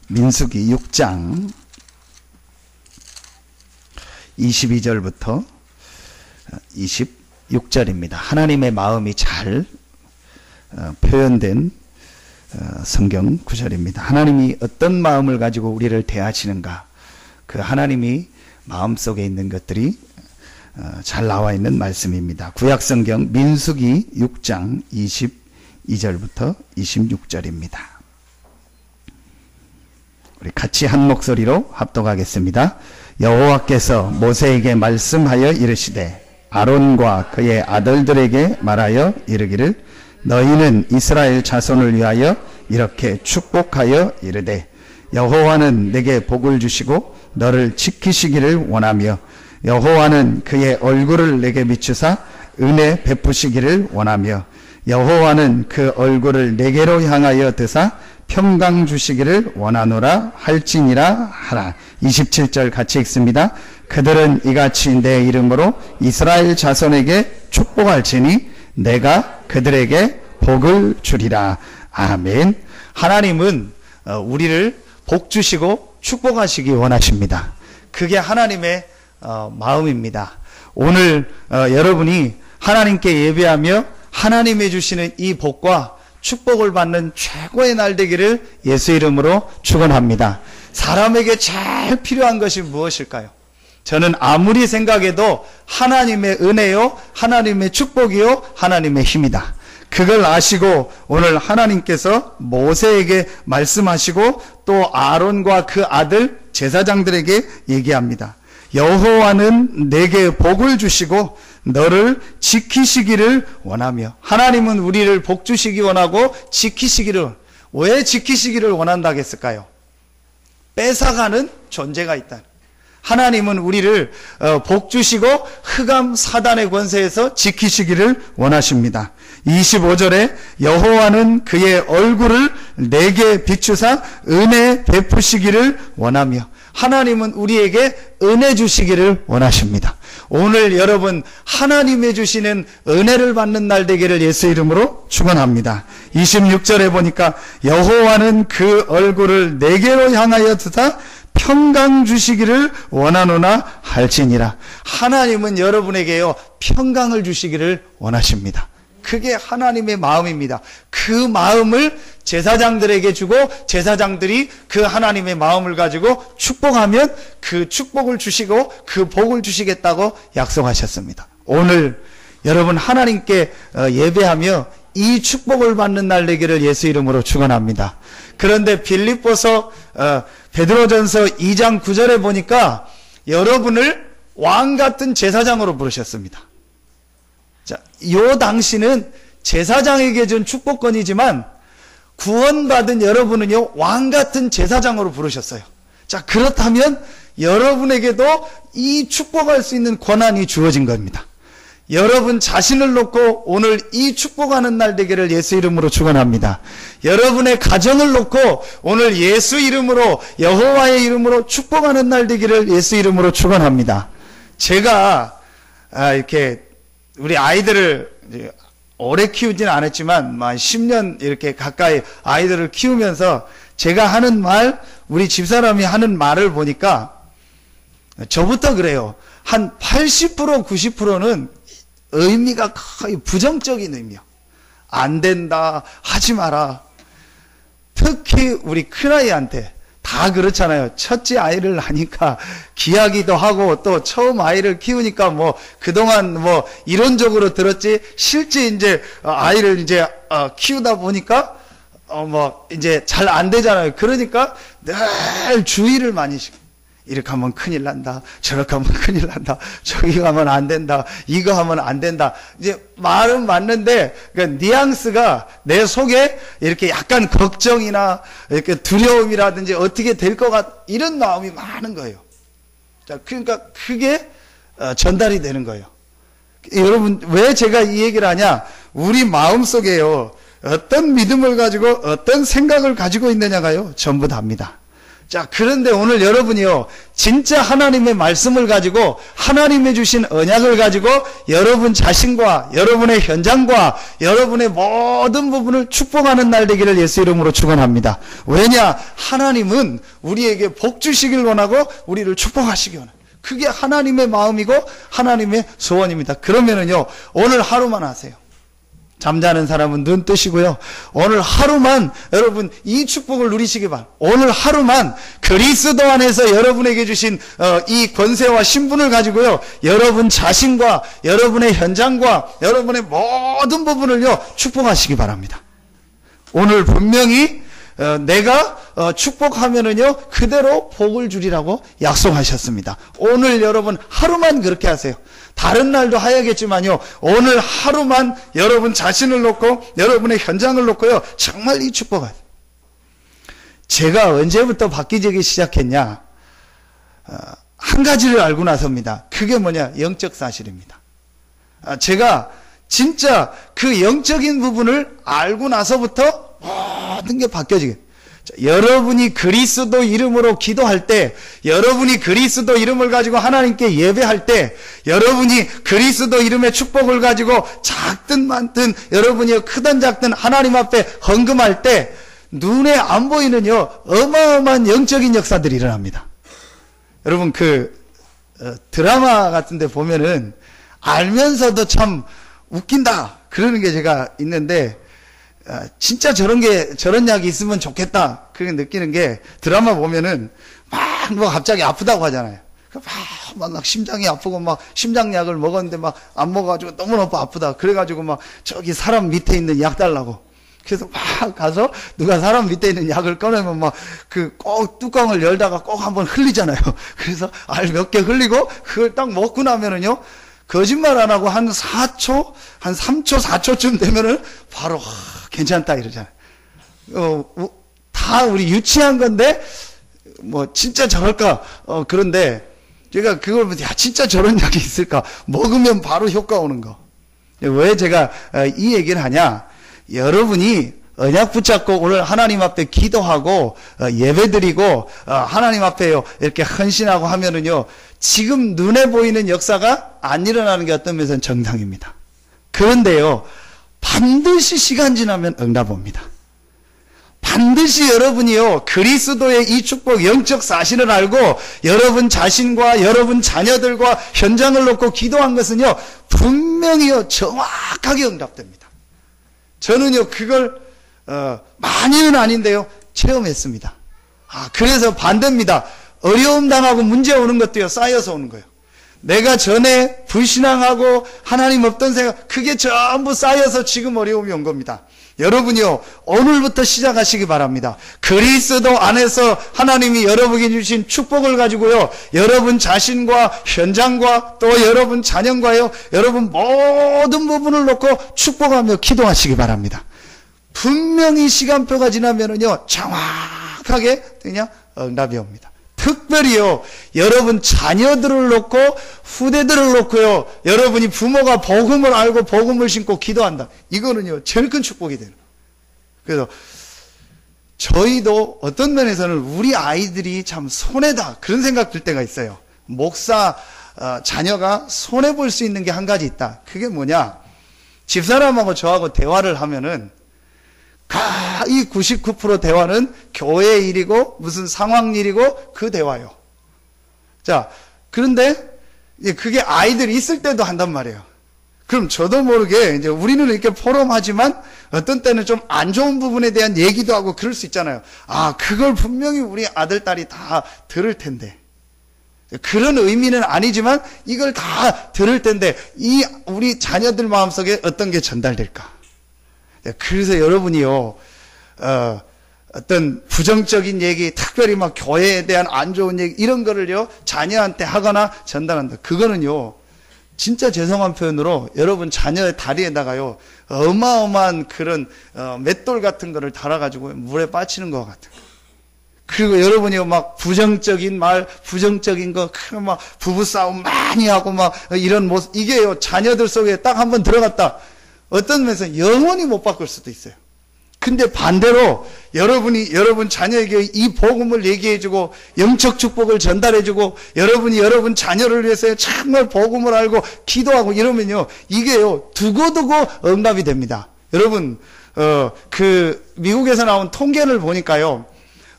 민수기 6장 22절부터 26절입니다. 하나님의 마음이 잘 표현된 성경 구절입니다. 하나님이 어떤 마음을 가지고 우리를 대하시는가, 그 하나님이 마음속에 있는 것들이 잘 나와 있는 말씀입니다. 구약성경 민수기 6장 22절부터 26절입니다. 우리 같이 한 목소리로 합독하겠습니다. 여호와께서 모세에게 말씀하여 이르시되 아론과 그의 아들들에게 말하여 이르기를 너희는 이스라엘 자손을 위하여 이렇게 축복하여 이르되 여호와는 내게 복을 주시고 너를 지키시기를 원하며 여호와는 그의 얼굴을 내게 비추사 은혜 베푸시기를 원하며 여호와는 그 얼굴을 내게로 향하여 드사 평강 주시기를 원하노라 할지니라 하라. 27절 같이 읽습니다. 그들은 이같이 내 이름으로 이스라엘 자손에게 축복할지니 내가 그들에게 복을 주리라. 아멘. 하나님은 우리를 복 주시고 축복하시기 원하십니다. 그게 하나님의 마음입니다. 오늘 여러분이 하나님께 예배하며 하나님이 주시는 이 복과 축복을 받는 최고의 날 되기를 예수 이름으로 축원합니다. 사람에게 제일 필요한 것이 무엇일까요? 저는 아무리 생각해도 하나님의 은혜요, 하나님의 축복이요, 하나님의 힘이다. 그걸 아시고 오늘 하나님께서 모세에게 말씀하시고 또 아론과 그 아들 제사장들에게 얘기합니다. 여호와는 내게 복을 주시고 너를 지키시기를 원하며, 하나님은 우리를 복 주시기 원하고 지키시기를, 왜 지키시기를 원한다고 했을까요? 뺏어가는 존재가 있다. 하나님은 우리를 복 주시고 흑암 사단의 권세에서 지키시기를 원하십니다. 25절에 여호와는 그의 얼굴을 내게 비추사 은혜 베푸시기를 원하며, 하나님은 우리에게 은혜 주시기를 원하십니다. 오늘 여러분 하나님의 주시는 은혜를 받는 날 되기를 예수 이름으로 축원합니다. 26절에 보니까 여호와는 그 얼굴을 내게로 향하여 드사 평강 주시기를 원하노나 할지니라. 하나님은 여러분에게요 평강을 주시기를 원하십니다. 그게 하나님의 마음입니다. 그 마음을 제사장들에게 주고 제사장들이 그 하나님의 마음을 가지고 축복하면 그 축복을 주시고 그 복을 주시겠다고 약속하셨습니다. 오늘 여러분 하나님께 예배하며 이 축복을 받는 날 되기를 예수 이름으로 축원합니다. 그런데 빌립보서 베드로전서 2장 9절에 보니까 여러분을 왕 같은 제사장으로 부르셨습니다. 자, 요 당시는 제사장에게 준 축복권이지만 구원받은 여러분은요 왕 같은 제사장으로 부르셨어요. 자, 그렇다면 여러분에게도 이 축복할 수 있는 권한이 주어진 겁니다. 여러분 자신을 놓고 오늘 이 축복하는 날 되기를 예수 이름으로 축원합니다. 여러분의 가정을 놓고 오늘 예수 이름으로 여호와의 이름으로 축복하는 날 되기를 예수 이름으로 축원합니다. 제가 이렇게 우리 아이들을 오래 키우지는 않았지만 10년 이렇게 가까이 아이들을 키우면서 제가 하는 말, 우리 집사람이 하는 말을 보니까 저부터 그래요. 한 80% 90%는 의미가 거의 부정적인 의미요. 안 된다, 하지 마라. 특히 우리 큰아이한테 다 그렇잖아요. 첫째 아이를 하니까 귀하기도 하고 또 처음 아이를 키우니까 뭐 그동안 뭐 이론적으로 들었지 실제 이제 아이를 이제 키우다 보니까 뭐 이제 잘 안 되잖아요. 그러니까 늘 주의를 많이 시켜. 이렇게 하면 큰일 난다. 저렇게 하면 큰일 난다. 저기 가면 안 된다. 이거 하면 안 된다. 이제 말은 맞는데 그 뉘앙스가 내 속에 이렇게 약간 걱정이나 이렇게 두려움이라든지 어떻게 될 것 같 이런 마음이 많은 거예요. 자, 그러니까 그게 전달이 되는 거예요. 여러분 왜 제가 이 얘기를 하냐? 우리 마음 속에요 어떤 믿음을 가지고 어떤 생각을 가지고 있느냐가요 전부 답니다. 자, 그런데 오늘 여러분이요, 진짜 하나님의 말씀을 가지고, 하나님의 주신 언약을 가지고, 여러분 자신과, 여러분의 현장과, 여러분의 모든 부분을 축복하는 날 되기를 예수 이름으로 축원합니다. 왜냐? 하나님은 우리에게 복 주시길 원하고, 우리를 축복하시기 원합니다. 그게 하나님의 마음이고, 하나님의 소원입니다. 그러면은요, 오늘 하루만 하세요. 잠자는 사람은 눈 뜨시고요. 오늘 하루만 여러분 이 축복을 누리시기 바랍니다. 오늘 하루만 그리스도 안에서 여러분에게 주신 이 권세와 신분을 가지고요. 여러분 자신과 여러분의 현장과 여러분의 모든 부분을요. 축복하시기 바랍니다. 오늘 분명히 내가 축복하면은요 그대로 복을 주리라고 약속하셨습니다. 오늘 여러분 하루만 그렇게 하세요. 다른 날도 하야겠지만요, 오늘 하루만 여러분 자신을 놓고 여러분의 현장을 놓고요, 정말 이 축복을. 제가 언제부터 바뀌기 시작했냐? 한 가지를 알고 나서입니다. 그게 뭐냐? 영적 사실입니다. 제가 진짜 그 영적인 부분을 알고 나서부터 모든 게 바뀌어지게. 여러분이 그리스도 이름으로 기도할 때, 여러분이 그리스도 이름을 가지고 하나님께 예배할 때, 여러분이 그리스도 이름의 축복을 가지고 작든 많든 여러분이 크든 작든 하나님 앞에 헌금할 때 눈에 안 보이는요 어마어마한 영적인 역사들이 일어납니다. 여러분 드라마 같은 데 보면은 알면서도 참 웃긴다 그러는 게 제가 있는데, 진짜 저런 약이 있으면 좋겠다. 그렇게 느끼는 게, 드라마 보면은, 갑자기 아프다고 하잖아요. 막 심장이 아프고, 심장약을 먹었는데 안 먹어가지고 너무너무 아프다. 그래가지고 저기 사람 밑에 있는 약 달라고. 그래서 가서 누가 사람 밑에 있는 약을 꺼내면 꼭 뚜껑을 열다가 꼭 한번 흘리잖아요. 그래서 알 몇 개 흘리고, 그걸 딱 먹고 나면은요, 거짓말 안 하고 한 3초, 4초쯤 되면은 바로 괜찮다 이러잖아요. 다 우리 유치한 건데 진짜 저럴까? 그런데 제가 그걸 보면 진짜 저런 약이 있을까? 먹으면 바로 효과 오는 거. 왜 제가 이 얘기를 하냐? 여러분이 언약 붙잡고 오늘 하나님 앞에 기도하고 예배드리고 하나님 앞에 이렇게 헌신하고 하면은요, 지금 눈에 보이는 역사가 안 일어나는 게 어떤 면에서는 정상입니다. 그런데요, 반드시 시간 지나면 응답 옵니다. 반드시 여러분이요, 그리스도의 이 축복, 영적 사실을 알고 여러분 자신과 여러분 자녀들과 현장을 놓고 기도한 것은요, 분명히요, 정확하게 응답됩니다. 저는요, 그걸 많이는 아닌데요, 체험했습니다. 그래서 반대입니다. 어려움 당하고 문제 오는 것도요, 쌓여서 오는 거예요. 내가 전에 불신앙하고 하나님 없던 생각, 그게 전부 쌓여서 지금 어려움이 온 겁니다. 여러분이요, 오늘부터 시작하시기 바랍니다. 그리스도 안에서 하나님이 여러분에게 주신 축복을 가지고요, 여러분 자신과 현장과 또 여러분 자녀과요, 여러분 모든 부분을 놓고 축복하며 기도하시기 바랍니다. 분명히 시간표가 지나면은요, 정확하게 그냥 응답이 옵니다. 특별히요, 여러분 자녀들을 놓고 후대들을 놓고요, 여러분이 부모가 복음을 알고 복음을 신고 기도한다. 이거는요, 제일 큰 축복이 되는. 그래서 저희도 어떤 면에서는 우리 아이들이 참 손해다 그런 생각 들 때가 있어요. 목사 자녀가 손해 볼 수 있는 게 한 가지 있다. 그게 뭐냐? 집사람하고 저하고 대화를 하면은 이 99% 대화는 교회 일이고 무슨 상황 일이고 그 대화요. 자, 그런데 그게 아이들이 있을 때도 한단 말이에요. 그럼 저도 모르게 이제 우리는 이렇게 포럼하지만 어떤 때는 좀 안 좋은 부분에 대한 얘기도 하고 그럴 수 있잖아요. 그걸 분명히 우리 아들, 딸이 다 들을 텐데. 그런 의미는 아니지만 이걸 다 들을 텐데 우리 자녀들 마음속에 어떤 게 전달될까? 그래서 여러분이요, 어떤 부정적인 얘기, 특별히 교회에 대한 안 좋은 얘기, 이런 거를요, 자녀한테 하거나 전달한다. 그거는요, 진짜 죄송한 표현으로 여러분 자녀의 다리에다가요, 어마어마한 그런, 맷돌 같은 거를 달아가지고 물에 빠치는 것 같아요. 그리고 여러분이요, 부정적인 말, 부정적인 거, 부부싸움 많이 하고 이런 모습, 이게요, 자녀들 속에 딱 한번 들어갔다. 어떤 면에서 영원히 못 바꿀 수도 있어요. 근데 반대로 여러분 자녀에게 이 복음을 얘기해주고 영적 축복을 전달해주고 여러분이 여러분 자녀를 위해서 정말 복음을 알고 기도하고 이러면요, 이게요 두고두고 응답이 됩니다. 여러분 미국에서 나온 통계를 보니까요,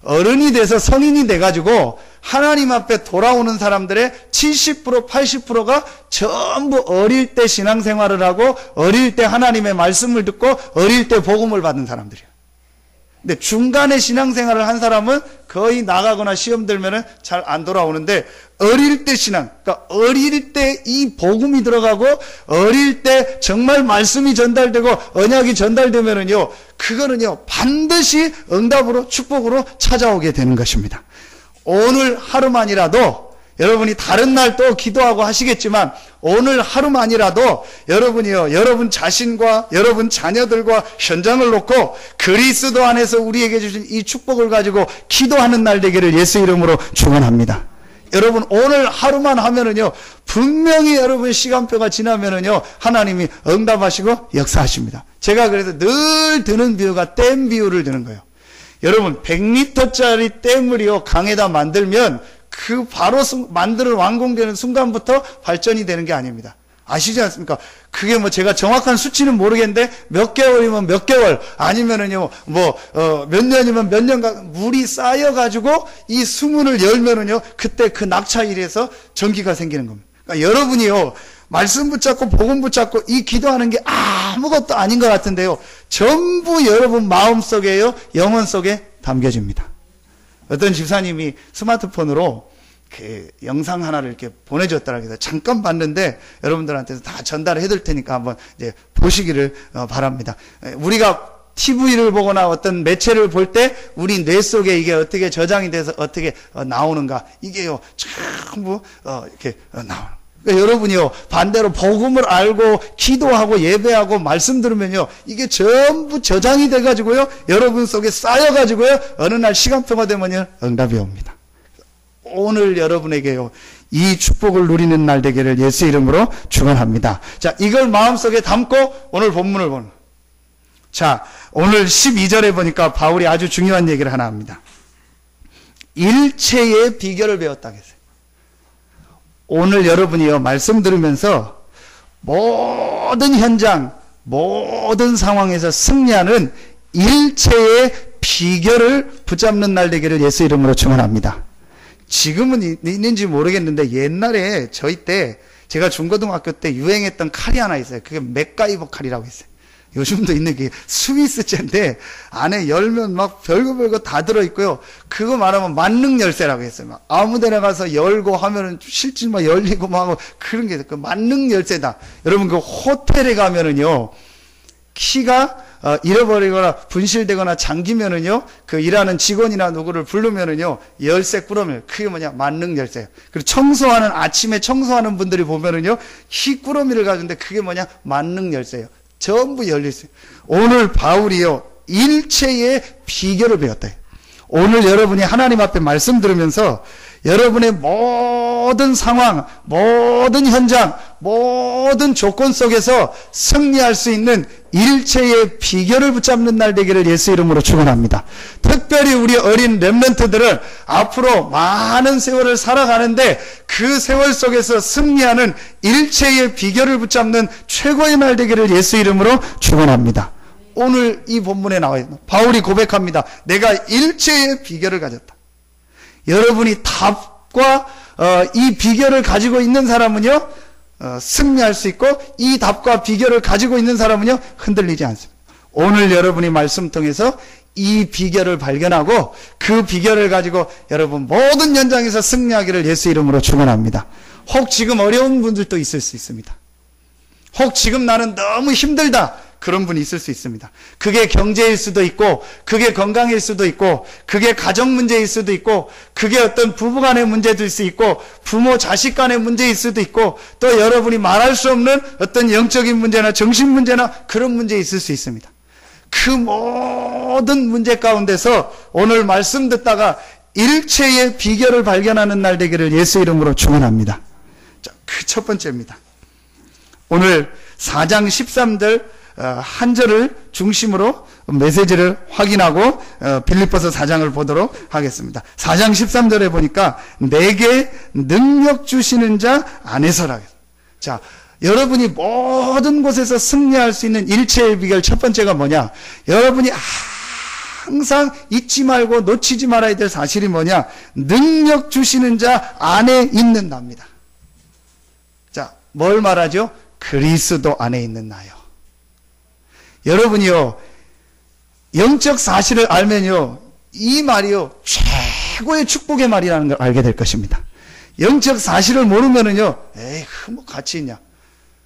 어른이 돼서 성인이 돼가지고 하나님 앞에 돌아오는 사람들의 70%, 80%가 전부 어릴 때 신앙생활을 하고 어릴 때 하나님의 말씀을 듣고 어릴 때 복음을 받은 사람들이에요. 근데 중간에 신앙생활을 한 사람은 거의 나가거나 시험 들면은 잘 안 돌아오는데, 어릴 때 신앙, 그러니까 어릴 때 이 복음이 들어가고 어릴 때 정말 말씀이 전달되고 언약이 전달되면은요, 그거는요 반드시 응답으로 축복으로 찾아오게 되는 것입니다. 오늘 하루만이라도 여러분이 다른 날 또 기도하고 하시겠지만 오늘 하루만이라도 여러분이요, 여러분 자신과 여러분 자녀들과 현장을 놓고 그리스도 안에서 우리에게 주신 이 축복을 가지고 기도하는 날 되기를 예수 이름으로 축원합니다. 여러분 오늘 하루만 하면은요, 분명히 여러분 시간표가 지나면은요 하나님이 응답하시고 역사하십니다. 제가 그래서 늘 드는 비유가 댐 비유를 드는 거예요. 여러분 100리터짜리 댐을요 강에다 만들면 그 바로 완공되는 순간부터 발전이 되는 게 아닙니다. 아시지 않습니까? 그게 뭐 제가 정확한 수치는 모르겠는데 몇 개월이면 몇 개월, 아니면은요 몇 년이면 몇 년간 물이 쌓여가지고 이 수문을 열면은요 그때 그 낙차일에서 전기가 생기는 겁니다. 그러니까 여러분이요 말씀 붙잡고 복음 붙잡고 이 기도하는 게 아무것도 아닌 것 같은데요, 전부 여러분 마음속에요, 영혼 속에 담겨집니다. 어떤 집사님이 스마트폰으로 그 영상 하나를 이렇게 보내줬더라고요. 그래서 잠깐 봤는데 여러분들한테서 다 전달해 드릴 테니까 한번 이제 보시기를 바랍니다. 우리가 TV를 보거나 어떤 매체를 볼 때 우리 뇌 속에 이게 어떻게 저장이 돼서 어떻게 나오는가, 이게요 전부 이렇게 나오는. 그러니까 여러분이요 반대로 복음을 알고 기도하고 예배하고 말씀 들으면요 이게 전부 저장이 돼가지고요 여러분 속에 쌓여가지고요 어느 날 시간표가 되면요 응답이 옵니다. 오늘 여러분에게요 이 축복을 누리는 날 되기를 예수 이름으로 축원합니다. 자, 이걸 마음속에 담고 오늘 본문을 보는. 자, 오늘 12절에 보니까 바울이 아주 중요한 얘기를 하나 합니다. 일체의 비결을 배웠다 했어요. 오늘 여러분이요 말씀 들으면서 모든 현장, 모든 상황에서 승리하는 일체의 비결을 붙잡는 날 되기를 예수 이름으로 축원합니다. 지금은 있는지 모르겠는데 옛날에 저희 때, 제가 중고등학교 때 유행했던 칼이 하나 있어요. 그게 맥가이버 칼이라고 있어요. 요즘도 있는 게 스위스제인데 안에 열면 막 별거 다 들어있고요. 그거 말하면 만능 열쇠라고 했어요. 막 아무 데나 가서 열고 하면은 실질 막 열리고 막 하고 그런 게 그 만능 열쇠다. 여러분 그 호텔에 가면은요 키가 잃어버리거나 분실되거나 잠기면은요 그 일하는 직원이나 누구를 부르면은요 열쇠 꾸러미, 그게 뭐냐 만능 열쇠예요. 그리고 청소하는, 아침에 청소하는 분들이 보면은요 키 꾸러미를 가지는데 그게 뭐냐 만능 열쇠예요. 전부 열려있어요. 오늘 바울이요 일체의 비결을 배웠다. 오늘 여러분이 하나님 앞에 말씀 들으면서 여러분의 모든 상황, 모든 현장, 모든 조건 속에서 승리할 수 있는 일체의 비결을 붙잡는 날 되기를 예수 이름으로 축원합니다. 특별히 우리 어린 렘넌트들은 앞으로 많은 세월을 살아가는데 그 세월 속에서 승리하는 일체의 비결을 붙잡는 최고의 날 되기를 예수 이름으로 축원합니다. 오늘 이 본문에 나와 있는 바울이 고백합니다. 내가 일체의 비결을 가졌다. 여러분이 답과 이 비결을 가지고 있는 사람은요 승리할 수 있고, 이 답과 비결을 가지고 있는 사람은요 흔들리지 않습니다. 오늘 여러분이 말씀 통해서 이 비결을 발견하고 그 비결을 가지고 여러분 모든 현장에서 승리하기를 예수 이름으로 축원합니다. 혹 지금 어려운 분들도 있을 수 있습니다. 혹 지금 나는 너무 힘들다, 그런 분이 있을 수 있습니다. 그게 경제일 수도 있고, 그게 건강일 수도 있고, 그게 가정 문제일 수도 있고, 그게 어떤 부부간의 문제도 있을 수 있고, 부모 자식 간의 문제일 수도 있고, 또 여러분이 말할 수 없는 어떤 영적인 문제나 정신 문제나 그런 문제 있을 수 있습니다. 그 모든 문제 가운데서 오늘 말씀 듣다가 일체의 비결을 발견하는 날 되기를 예수 이름으로 축원합니다. 자, 그 첫 번째입니다. 오늘 4장 13절 한 절을 중심으로 메시지를 확인하고 빌립보서 4장을 보도록 하겠습니다. 4장 13절에 보니까 내게 능력 주시는 자 안에서라. 자, 여러분이 모든 곳에서 승리할 수 있는 일체의 비결 첫 번째가 뭐냐? 여러분이 항상 잊지 말고 놓치지 말아야 될 사실이 뭐냐? 능력 주시는 자 안에 있는 나입니다. 자, 뭘 말하죠? 그리스도 안에 있는 나요. 여러분이요, 영적 사실을 알면요, 이 말이요, 최고의 축복의 말이라는 걸 알게 될 것입니다. 영적 사실을 모르면은요, 뭐 같이 있냐.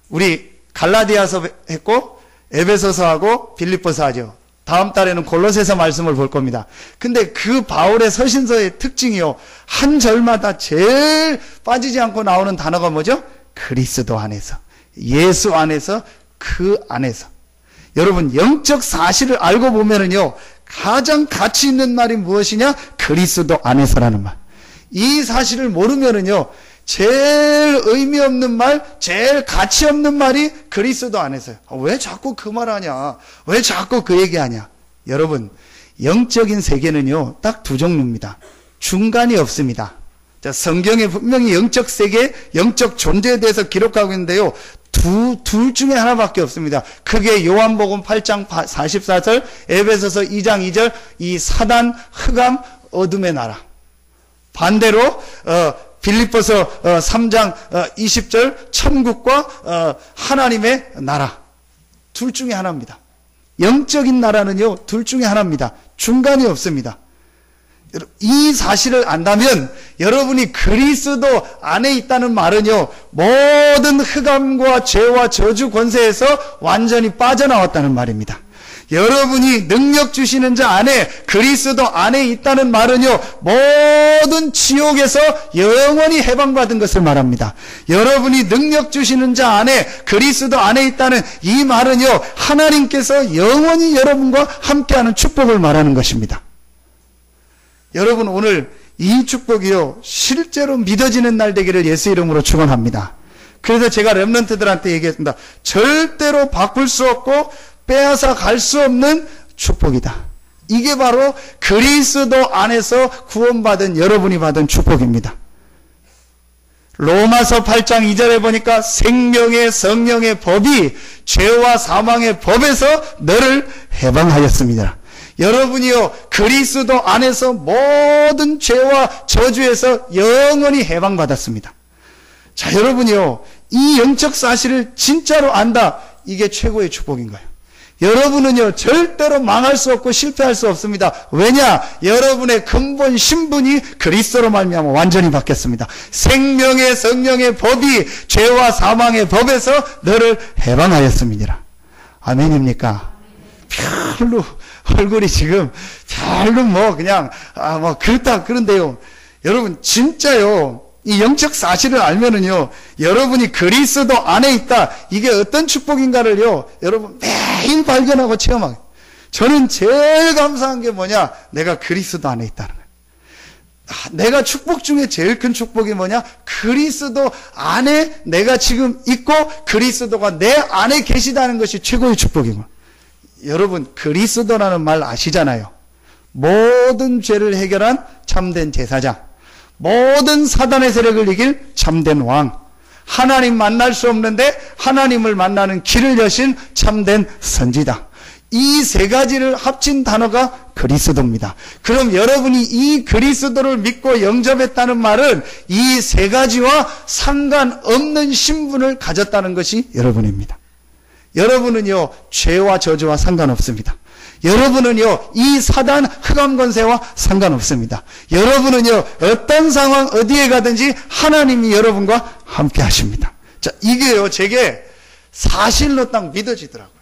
우리 갈라디아서 했고, 에베소서 하고, 빌립보서 하죠. 다음 달에는 골로새서 말씀을 볼 겁니다. 근데 그 바울의 서신서의 특징이요, 한 절마다 제일 빠지지 않고 나오는 단어가 뭐죠? 그리스도 안에서, 예수 안에서, 그 안에서. 여러분, 영적 사실을 알고 보면은요, 가장 가치 있는 말이 무엇이냐? 그리스도 안에서라는 말. 이 사실을 모르면은요, 제일 의미 없는 말, 제일 가치 없는 말이 그리스도 안에서요. 왜 자꾸 그 말 하냐? 왜 자꾸 그 얘기하냐? 여러분, 영적인 세계는요, 딱 두 종류입니다. 중간이 없습니다. 자, 성경에 분명히 영적 세계, 영적 존재에 대해서 기록하고 있는데요, 둘 중에 하나밖에 없습니다. 그게 요한복음 8장 44절, 에베소서 2장 2절, 이 사단, 흑암, 어둠의 나라. 반대로 빌립보서 3장 20절, 천국과 하나님의 나라. 둘 중에 하나입니다. 영적인 나라는요, 둘 중에 하나입니다. 중간이 없습니다. 이 사실을 안다면 여러분이 그리스도 안에 있다는 말은요, 모든 흑암과 죄와 저주 권세에서 완전히 빠져나왔다는 말입니다. 여러분이 능력 주시는 자 안에, 그리스도 안에 있다는 말은요, 모든 지옥에서 영원히 해방받은 것을 말합니다. 여러분이 능력 주시는 자 안에, 그리스도 안에 있다는 이 말은요, 하나님께서 영원히 여러분과 함께하는 축복을 말하는 것입니다. 여러분, 오늘 이 축복이요, 실제로 믿어지는 날 되기를 예수 이름으로 축원합니다. 그래서 제가 렘넌트들한테 얘기했습니다. 절대로 바꿀 수 없고 빼앗아 갈 수 없는 축복이다. 이게 바로 그리스도 안에서 구원받은 여러분이 받은 축복입니다. 로마서 8장 2절에 보니까 생명의 성령의 법이 죄와 사망의 법에서 너를 해방하였습니다. 여러분이요, 그리스도 안에서 모든 죄와 저주에서 영원히 해방받았습니다. 자, 여러분이요, 이 영적 사실을 진짜로 안다. 이게 최고의 축복인 거예요. 여러분은요, 절대로 망할 수 없고 실패할 수 없습니다. 왜냐? 여러분의 근본 신분이 그리스도로 말미암아 완전히 바뀌었습니다. 생명의 성령의 법이 죄와 사망의 법에서 너를 해방하였습니다. 아멘입니까? 별로 얼굴이 지금 별로 뭐 그냥 뭐 그렇다 그런데요. 여러분, 진짜요, 이 영적 사실을 알면은요, 여러분이 그리스도 안에 있다, 이게 어떤 축복인가를요, 여러분 매일 발견하고 체험하고. 저는 제일 감사한 게 뭐냐? 내가 그리스도 안에 있다는 거예요. 내가 축복 중에 제일 큰 축복이 뭐냐? 그리스도 안에 내가 지금 있고 그리스도가 내 안에 계시다는 것이 최고의 축복이고. 여러분, 그리스도라는 말 아시잖아요. 모든 죄를 해결한 참된 제사장, 모든 사단의 세력을 이길 참된 왕, 하나님 만날 수 없는데 하나님을 만나는 길을 여신 참된 선지자. 이 세 가지를 합친 단어가 그리스도입니다. 그럼 여러분이 이 그리스도를 믿고 영접했다는 말은 이 세 가지와 상관없는 신분을 가졌다는 것이 여러분입니다. 여러분은요, 죄와 저주와 상관없습니다. 여러분은요, 이 사단 흑암 권세와 상관없습니다. 여러분은요, 어떤 상황 어디에 가든지 하나님이 여러분과 함께 하십니다. 자, 이게요, 제게 사실로 딱 믿어지더라고요.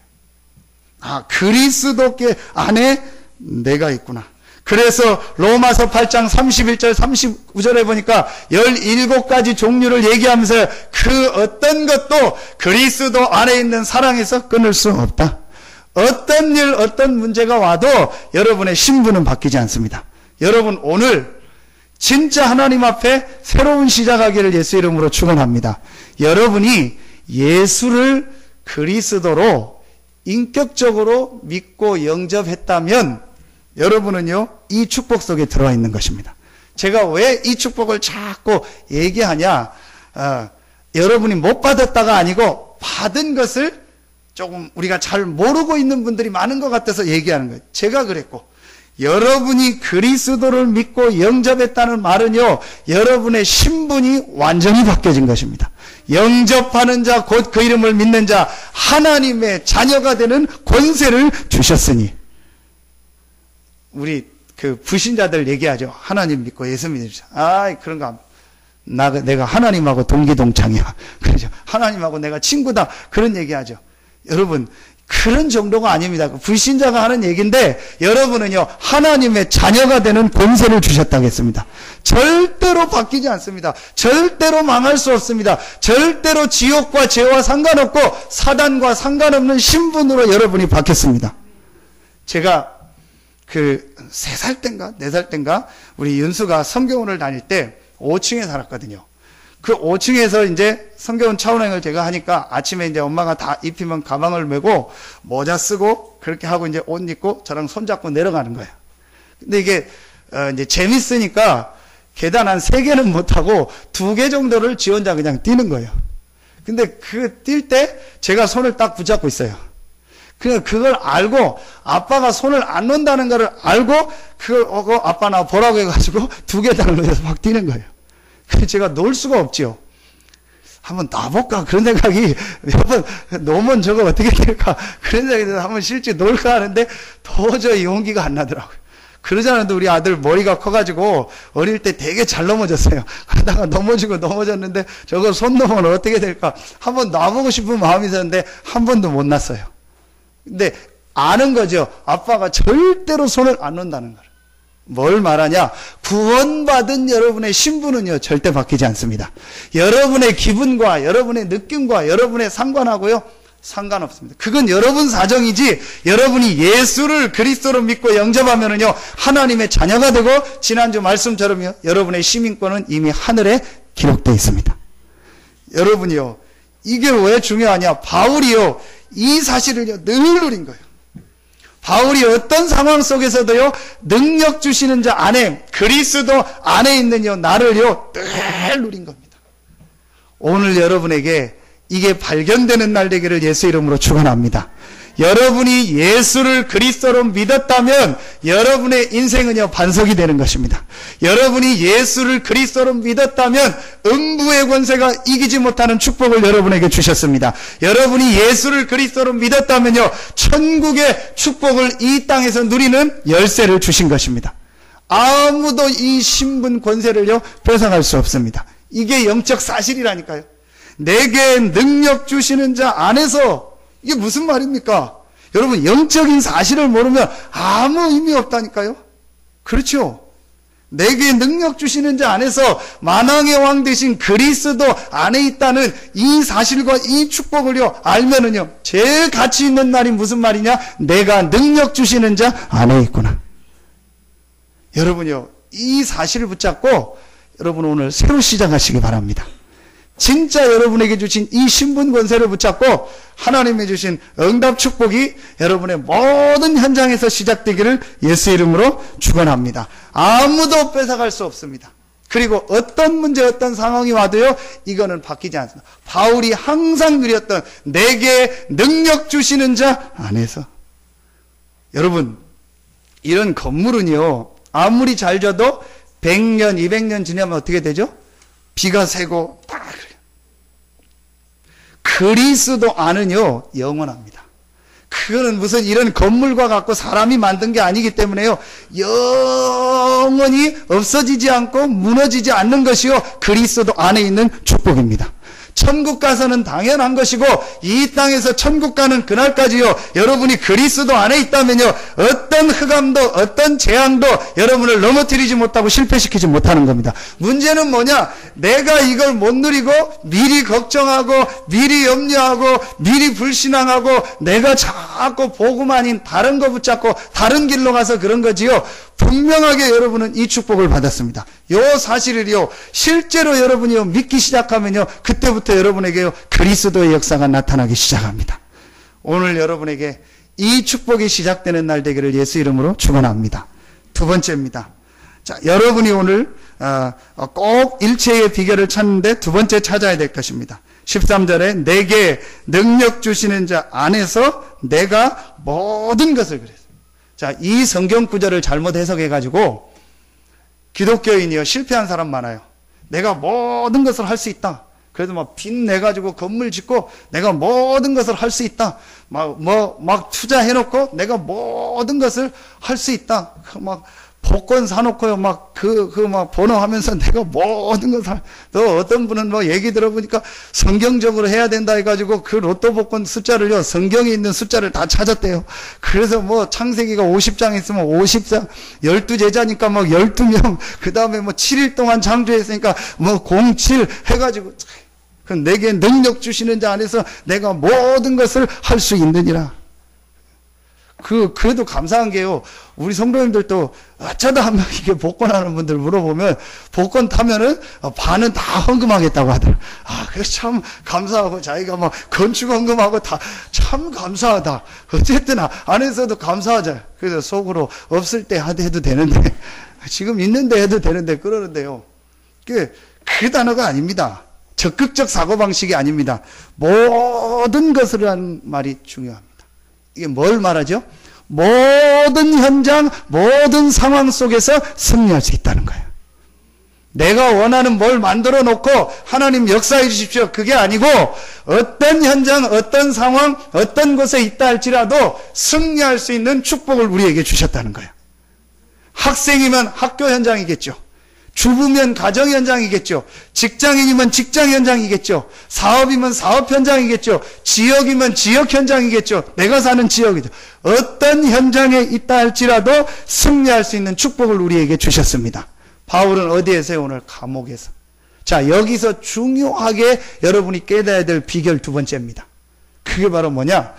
아, 그리스도께 안에 내가 있구나. 그래서 로마서 8장 31절 39절에 보니까 17가지 종류를 얘기하면서 그 어떤 것도 그리스도 안에 있는 사랑에서 끊을 수 없다. 어떤 일, 어떤 문제가 와도 여러분의 신분은 바뀌지 않습니다. 여러분, 오늘 진짜 하나님 앞에 새로운 시작하기를 예수 이름으로 축원합니다. 여러분이 예수를 그리스도로 인격적으로 믿고 영접했다면 여러분은요, 이 축복 속에 들어와 있는 것입니다. 제가 왜 이 축복을 자꾸 얘기하냐? 여러분이 못 받았다가 아니고 받은 것을 조금 우리가 잘 모르고 있는 분들이 많은 것 같아서 얘기하는 거예요. 제가 그랬고, 여러분이 그리스도를 믿고 영접했다는 말은요, 여러분의 신분이 완전히 바뀌어진 것입니다. 영접하는 자, 곧 그 이름을 믿는 자, 하나님의 자녀가 되는 권세를 주셨으니. 우리 그 불신자들 얘기하죠. 하나님 믿고 예수 믿으시죠. 그런 거 내가 하나님하고 동기동창이야. 그러죠. 하나님하고 내가 친구다. 그런 얘기하죠. 여러분, 그런 정도가 아닙니다. 불신자가 하는 얘기인데, 여러분은요, 하나님의 자녀가 되는 권세를 주셨다고 했습니다. 절대로 바뀌지 않습니다. 절대로 망할 수 없습니다. 절대로 지옥과 죄와 상관없고 사단과 상관없는 신분으로 여러분이 바뀌었습니다. 제가 3살 땐가 4살 땐가 우리 윤수가 성교원을 다닐 때 5층에 살았거든요. 그 5층에서 이제 성교원 차원행을 제가 하니까 아침에 이제 엄마가 다 입히면 가방을 메고 모자 쓰고 그렇게 하고 이제 옷 입고 저랑 손잡고 내려가는 거예요. 근데 이게 이제 재밌으니까 계단 한 3개는 못하고 2개 정도를 지 혼자 그냥 뛰는 거예요. 근데 뛸 때 제가 손을 딱 붙잡고 있어요. 그걸 알고 아빠가 손을 안 놓는다는 걸 알고 아빠 나 보라고 해가지고 2계단을 놓여서 막 뛰는 거예요. 그래서 제가 놓을 수가 없지요. 한번 놔볼까 그런 생각이 몇 번 놓으면 저거 어떻게 될까 그런 생각이 들어서 한번 실제 놓을까 하는데 도저히 용기가 안 나더라고요. 그러지 않아도 우리 아들 머리가 커가지고 어릴 때 되게 잘 넘어졌어요. 하다가 넘어졌는데 저거 손 놓으면 어떻게 될까 한번 놔보고 싶은 마음이 있었는데 한 번도 못 놨어요. 근데 아는 거죠. 아빠가 절대로 손을 안 놓는다는 걸. 뭘 말하냐? 구원받은 여러분의 신분은요, 절대 바뀌지 않습니다. 여러분의 기분과 여러분의 느낌과 여러분의 상관하고요, 상관없습니다. 그건 여러분 사정이지, 여러분이 예수를 그리스도로 믿고 영접하면은요, 하나님의 자녀가 되고, 지난주 말씀처럼요, 여러분의 시민권은 이미 하늘에 기록되어 있습니다. 여러분이요, 이게 왜 중요하냐? 바울이요, 이 사실을요, 늘 누린 거예요. 바울이 어떤 상황 속에서도요, 능력 주시는 자 안에, 그리스도 안에 있는요, 나를요, 늘 누린 겁니다. 오늘 여러분에게 이게 발견되는 날 되기를 예수 이름으로 축원합니다. 여러분이 예수를 그리스도로 믿었다면 여러분의 인생은요, 반석이 되는 것입니다. 여러분이 예수를 그리스도로 믿었다면 음부의 권세가 이기지 못하는 축복을 여러분에게 주셨습니다. 여러분이 예수를 그리스도로 믿었다면요, 천국의 축복을 이 땅에서 누리는 열쇠를 주신 것입니다. 아무도 이 신분 권세를요, 뺏어갈 수 없습니다. 이게 영적 사실이라니까요. 내게 능력 주시는 자 안에서, 이게 무슨 말입니까? 여러분, 영적인 사실을 모르면 아무 의미 없다니까요. 그렇죠? 내게 능력 주시는 자 안에서 만왕의 왕 되신 그리스도 안에 있다는 이 사실과 이 축복을요, 알면은요, 제일 가치 있는 말이 무슨 말이냐? 내가 능력 주시는 자 안에 있구나. 여러분요, 이 사실을 붙잡고 여러분 오늘 새로 시작하시기 바랍니다. 진짜 여러분에게 주신 이 신분 권세를 붙잡고 하나님이 주신 응답 축복이 여러분의 모든 현장에서 시작되기를 예수 이름으로 축원합니다. 아무도 뺏어갈 수 없습니다. 그리고 어떤 문제, 어떤 상황이 와도요, 이거는 바뀌지 않습니다. 바울이 항상 누렸던 내게 능력 주시는 자 안에서. 여러분, 이런 건물은요, 아무리 잘 져도 100년, 200년 지나면 어떻게 되죠? 비가 새고 다 그래요. 그리스도 안은요, 영원합니다. 그거는 무슨 이런 건물과 같고 사람이 만든 게 아니기 때문에요, 영원히 없어지지 않고 무너지지 않는 것이요, 그리스도 안에 있는 축복입니다. 천국 가서는 당연한 것이고, 이 땅에서 천국 가는 그날까지요, 여러분이 그리스도 안에 있다면요, 어떤 흑암도 어떤 재앙도 여러분을 넘어뜨리지 못하고 실패시키지 못하는 겁니다. 문제는 뭐냐? 내가 이걸 못 누리고 미리 걱정하고 미리 염려하고 미리 불신앙하고 내가 자꾸 복음 아닌 다른 거 붙잡고 다른 길로 가서 그런 거지요. 분명하게 여러분은 이 축복을 받았습니다. 요 사실을요, 실제로 여러분이요, 믿기 시작하면요, 그때부터 여러분에게요, 그리스도의 역사가 나타나기 시작합니다. 오늘 여러분에게 이 축복이 시작되는 날 되기를 예수 이름으로 축원합니다. 두 번째입니다. 자, 여러분이 오늘 꼭 일체의 비결을 찾는데 두 번째 찾아야 될 것입니다. 13절에 내게 능력 주시는 자 안에서 내가 모든 것을 그랬어요. 자, 이 성경 구절을 잘못 해석해가지고 기독교인이요 실패한 사람 많아요. 내가 모든 것을 할 수 있다. 그래도 막 빚 내가지고 건물 짓고 내가 모든 것을 할 수 있다. 막 투자해놓고 내가 모든 것을 할 수 있다. 막 복권 사놓고요. 막 막 번호하면서 내가 모든 것을 또 어떤 분은 뭐 얘기 들어보니까 성경적으로 해야 된다 해가지고 그 로또 복권 숫자를요. 성경에 있는 숫자를 다 찾았대요. 그래서 뭐 창세기가 50장 있으면 50장 12제자니까 막 12명 그 다음에 뭐 7일 동안 창조했으니까 뭐 07 해가지고 내게 능력 주시는 자 안에서 내가 모든 것을 할 수 있느니라. 그래도 감사한 게요. 우리 성도님들도 어쩌다 한 명 이게 복권하는 분들 물어보면 복권 타면은 반은 다 헌금하겠다고 하더라고요. 그래서 참 감사하고 자기가 막 건축 헌금하고 다 참 감사하다. 어쨌든 안에서도 감사하잖아요. 그래서 속으로 없을 때 해도 되는데 지금 있는데 해도 되는데 그러는데요. 그 단어가 아닙니다. 적극적 사고방식이 아닙니다. 모든 것을 하는 말이 중요합니다. 이게 뭘 말하죠? 모든 현장, 모든 상황 속에서 승리할 수 있다는 거예요. 내가 원하는 뭘 만들어 놓고 하나님 역사해 주십시오. 그게 아니고 어떤 현장, 어떤 상황, 어떤 곳에 있다 할지라도 승리할 수 있는 축복을 우리에게 주셨다는 거예요. 학생이면 학교 현장이겠죠. 주부면 가정 현장이겠죠. 직장인이면 직장 현장이겠죠. 사업이면 사업 현장이겠죠. 지역이면 지역 현장이겠죠. 내가 사는 지역이죠. 어떤 현장에 있다 할지라도 승리할 수 있는 축복을 우리에게 주셨습니다. 바울은 어디에서요? 오늘 감옥에서. 자, 여기서 중요하게 여러분이 깨달아야 될 비결 두 번째입니다. 그게 바로 뭐냐?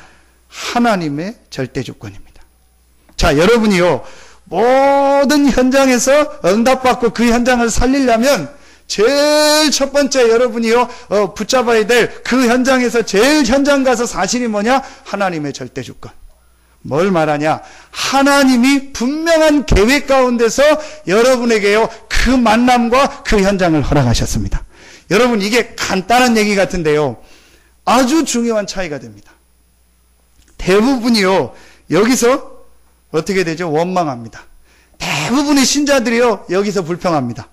하나님의 절대 주권입니다. 자, 여러분이요. 모든 현장에서 응답받고 그 현장을 살리려면 제일 첫 번째 여러분이요 붙잡아야 될 그 현장에서 제일 현장 가서 사실이 뭐냐? 하나님의 절대 주권. 뭘 말하냐? 하나님이 분명한 계획 가운데서 여러분에게요 그 만남과 그 현장을 허락하셨습니다. 여러분 이게 간단한 얘기 같은데요 아주 중요한 차이가 됩니다. 대부분이요 여기서 어떻게 되죠? 원망합니다. 대부분의 신자들이요 여기서 불평합니다.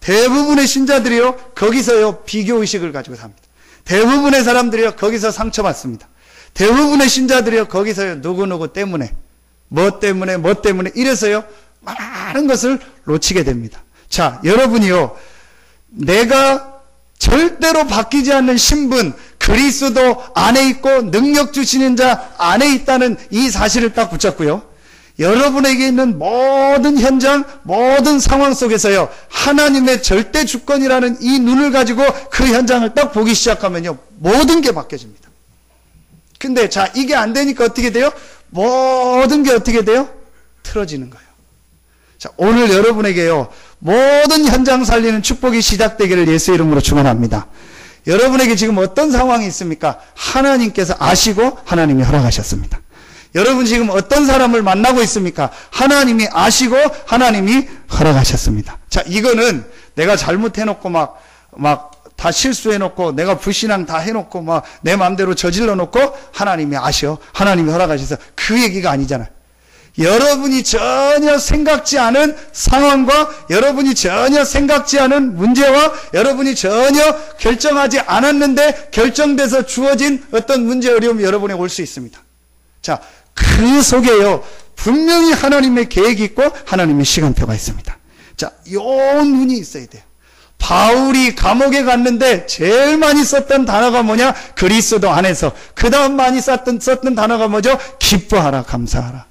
대부분의 신자들이요 거기서요 비교의식을 가지고 삽니다. 대부분의 사람들이요 거기서 상처받습니다. 대부분의 신자들이요 거기서요 누구누구 때문에 뭐 때문에 이래서요 많은 것을 놓치게 됩니다. 자, 여러분이요 내가 절대로 바뀌지 않는 신분, 그리스도 안에 있고 능력 주시는 자 안에 있다는 이 사실을 딱 붙잡고요. 여러분에게 있는 모든 현장, 모든 상황 속에서요. 하나님의 절대 주권이라는 이 눈을 가지고 그 현장을 딱 보기 시작하면요. 모든 게 바뀌어집니다. 근데 자, 이게 안 되니까 어떻게 돼요? 모든 게 어떻게 돼요? 틀어지는 거예요. 자, 오늘 여러분에게요. 모든 현장 살리는 축복이 시작되기를 예수 이름으로 축원합니다. 여러분에게 지금 어떤 상황이 있습니까? 하나님께서 아시고 하나님이 허락하셨습니다. 여러분 지금 어떤 사람을 만나고 있습니까? 하나님이 아시고 하나님이 허락하셨습니다. 자, 이거는 내가 잘못해놓고 막 다 실수해놓고 내가 불신앙 다 해놓고 막 내 마음대로 저질러 놓고 하나님이 아셔. 하나님이 허락하셔서 그 얘기가 아니잖아요. 여러분이 전혀 생각지 않은 상황과 여러분이 전혀 생각지 않은 문제와 여러분이 전혀 결정하지 않았는데 결정돼서 주어진 어떤 문제 어려움이 여러분에 올 수 있습니다. 자, 그 속에요 분명히 하나님의 계획이 있고 하나님의 시간표가 있습니다. 자, 요 눈이 있어야 돼요. 바울이 감옥에 갔는데 제일 많이 썼던 단어가 뭐냐? 그리스도 안에서. 그 다음 많이 썼던 단어가 뭐죠? 기뻐하라, 감사하라.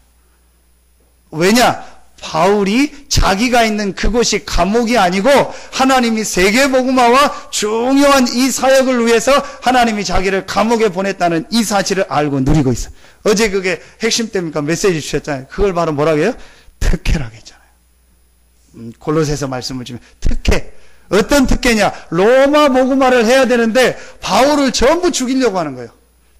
왜냐? 바울이 자기가 있는 그곳이 감옥이 아니고 하나님이 세계복음화와 중요한 이 사역을 위해서 하나님이 자기를 감옥에 보냈다는 이 사실을 알고 누리고 있어요. 어제 그게 핵심 때니까 메시지 주셨잖아요. 그걸 바로 뭐라고 해요? 특혜라고 했잖아요. 골로새서 말씀을 주면 특혜. 어떤 특혜냐? 로마 복음화를 해야 되는데 바울을 전부 죽이려고 하는 거예요.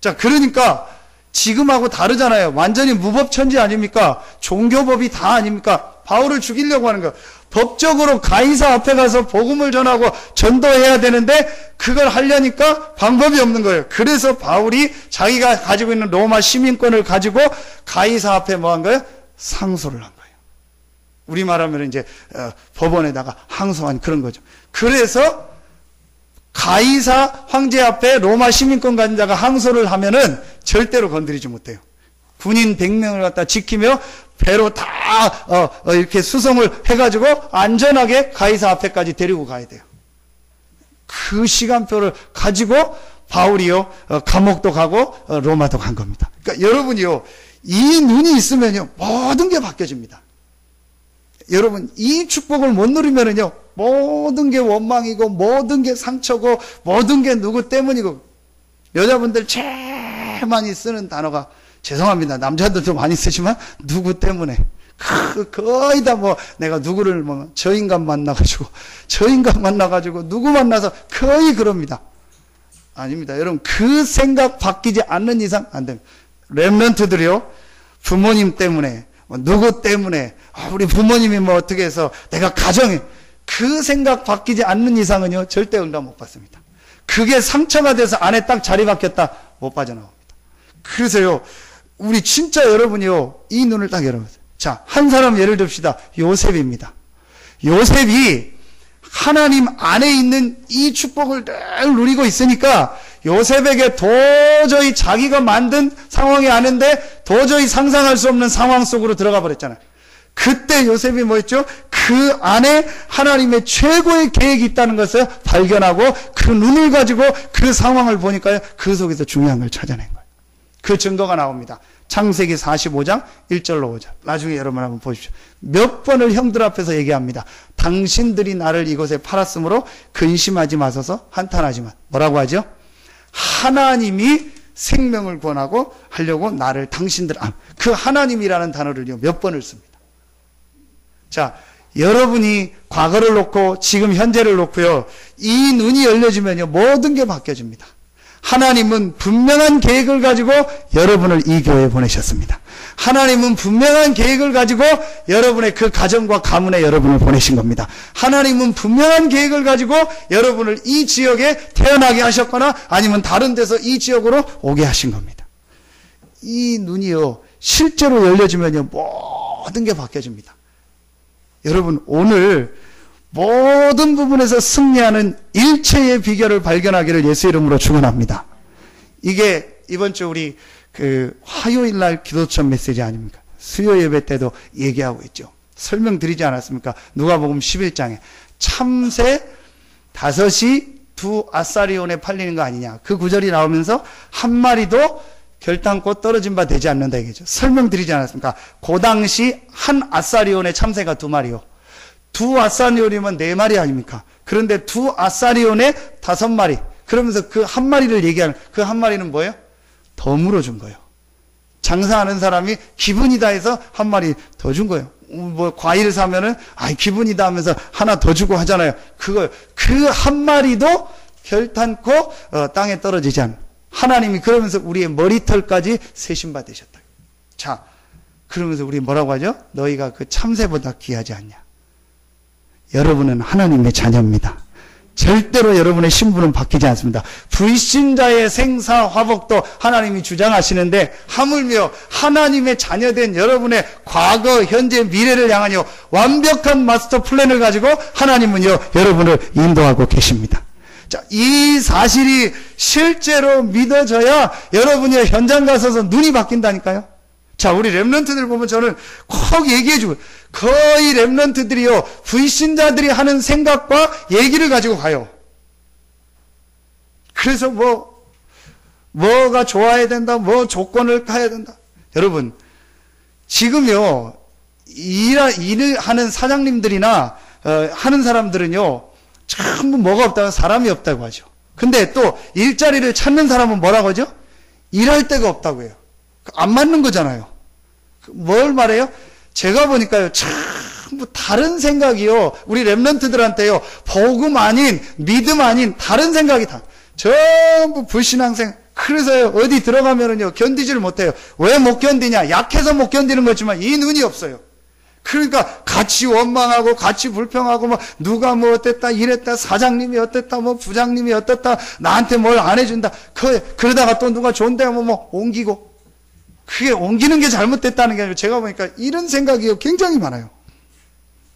자, 그러니까 지금하고 다르잖아요. 완전히 무법천지 아닙니까? 종교법이 다 아닙니까? 바울을 죽이려고 하는 거. 법적으로 가이사 앞에 가서 복음을 전하고 전도해야 되는데 그걸 하려니까 방법이 없는 거예요. 그래서 바울이 자기가 가지고 있는 로마 시민권을 가지고 가이사 앞에 뭐 한 거예요? 상소를 한 거예요. 우리말하면 이제 법원에다가 항소한 그런 거죠. 그래서 가이사 황제 앞에 로마 시민권 가진 자가 항소를 하면은 절대로 건드리지 못해요. 군인 100명을 갖다 지키며 배로 다 이렇게 수송을 해가지고 안전하게 가이사 앞에까지 데리고 가야 돼요. 그 시간표를 가지고 바울이요 감옥도 가고 로마도 간 겁니다. 그러니까 여러분이요 이 눈이 있으면요 모든 게 바뀌어집니다. 여러분 이 축복을 못 누리면은요 모든 게 원망이고 모든 게 상처고 모든 게 누구 때문이고 여자분들 제일 많이 쓰는 단어가 죄송합니다. 남자들도 많이 쓰지만 누구 때문에 거의 다 뭐 내가 누구를 뭐 저 인간 만나가지고 누구 만나서 거의 그럽니다. 아닙니다. 여러분 그 생각 바뀌지 않는 이상 안 됩니다. 렘넌트들이요 부모님 때문에 뭐 누구 때문에 우리 부모님이 뭐 어떻게 해서 내가 가정에 그 생각 바뀌지 않는 이상은요 절대 응답 못 받습니다. 그게 상처가 돼서 안에 딱 자리 박혔다 못 빠져나옵니다. 그래서요 우리 진짜 여러분이요 이 눈을 딱 열어보세요. 자, 한 사람 예를 듭시다. 요셉입니다. 요셉이 하나님 안에 있는 이 축복을 늘 누리고 있으니까 요셉에게 도저히 자기가 만든 상황이 아닌데 도저히 상상할 수 없는 상황 속으로 들어가 버렸잖아요. 그때 요셉이 뭐 했죠? 그 안에 하나님의 최고의 계획이 있다는 것을 발견하고 그 눈을 가지고 그 상황을 보니까요 그 속에서 중요한 걸 찾아낸 거예요. 그 증거가 나옵니다. 창세기 45장 1절로 5절. 나중에 여러분 한번 보십시오. 몇 번을 형들 앞에서 얘기합니다. 당신들이 나를 이곳에 팔았으므로 근심하지 마소서 한탄하지만. 뭐라고 하죠? 하나님이 생명을 구원하고 하려고 나를 당신들 그 하나님이라는 단어를요 몇 번을 씁니다. 자, 여러분이 과거를 놓고 지금 현재를 놓고요 이 눈이 열려지면요 모든 게 바뀌어집니다. 하나님은 분명한 계획을 가지고 여러분을 이 교회에 보내셨습니다. 하나님은 분명한 계획을 가지고 여러분의 그 가정과 가문에 여러분을 보내신 겁니다. 하나님은 분명한 계획을 가지고 여러분을 이 지역에 태어나게 하셨거나 아니면 다른 데서 이 지역으로 오게 하신 겁니다. 이 눈이요 실제로 열려지면요 모든 게 바뀌어집니다. 여러분 오늘 모든 부분에서 승리하는 일체의 비결을 발견하기를 예수 이름으로 축원합니다. 이게 이번 주 우리 그 화요일 날 기도천 메시지 아닙니까? 수요 예배 때도 얘기하고 있죠. 설명드리지 않았습니까? 누가복음 11장에 참새 5이 두 아사리온에 팔리는 거 아니냐. 그 구절이 나오면서 한 마리도 결단코 떨어진 바 되지 않는다 얘기죠. 설명드리지 않았습니까? 그 당시 한 아사리온에 참새가 2마리요. 두 아사리온이면 4마리 아닙니까? 그런데 두 아사리온에 5마리. 그러면서 그 한 마리를 얘기하는 그 한 마리는 뭐예요? 더 물어준 거예요. 장사하는 사람이 기분이다 해서 한 마리 더 준 거예요. 뭐 과일 사면은 기분이다 하면서 하나 더 주고 하잖아요. 그 한 마리도 결탄코 땅에 떨어지지 않는 하나님이 그러면서 우리의 머리털까지 세신 바 되셨다. 자, 그러면서 우리 뭐라고 하죠? 너희가 그 참새보다 귀하지 않냐. 여러분은 하나님의 자녀입니다. 절대로 여러분의 신분은 바뀌지 않습니다. 불신자의 생사화복도 하나님이 주장하시는데 하물며 하나님의 자녀된 여러분의 과거, 현재, 미래를 향하여 완벽한 마스터 플랜을 가지고 하나님은요 여러분을 인도하고 계십니다. 자, 이 사실이 실제로 믿어져야 여러분이 현장 가서서 눈이 바뀐다니까요. 자, 우리 렘넌트들 보면 저는 꼭 얘기해주고, 거의 렘넌트들이요, 불신자들이 하는 생각과 얘기를 가지고 가요. 그래서 뭐가 좋아야 된다, 뭐 조건을 가야 된다. 여러분, 지금요, 일을 하는 사장님들이나, 하는 사람들은요, 전부 뭐가 없다고 사람이 없다고 하죠. 근데 또 일자리를 찾는 사람은 뭐라고 하죠? 일할 데가 없다고 해요. 안 맞는 거잖아요. 뭘 말해요? 제가 보니까요, 전부 다른 생각이요. 우리 렘넌트들한테요, 복음 아닌, 믿음 아닌, 다른 생각이 다. 전부 불신앙생, 그래서 어디 들어가면은요, 견디지를 못해요. 왜 못 견디냐? 약해서 못 견디는 거지만 이 눈이 없어요. 그러니까 같이 원망하고 같이 불평하고 뭐 누가 뭐 어땠다 이랬다 사장님이 어땠다 뭐 부장님이 어땠다 나한테 뭘 안 해준다 그러다가 또 누가 존대하면 뭐 옮기고 그게 옮기는 게 잘못됐다는 게 아니고 제가 보니까 이런 생각이 굉장히 많아요.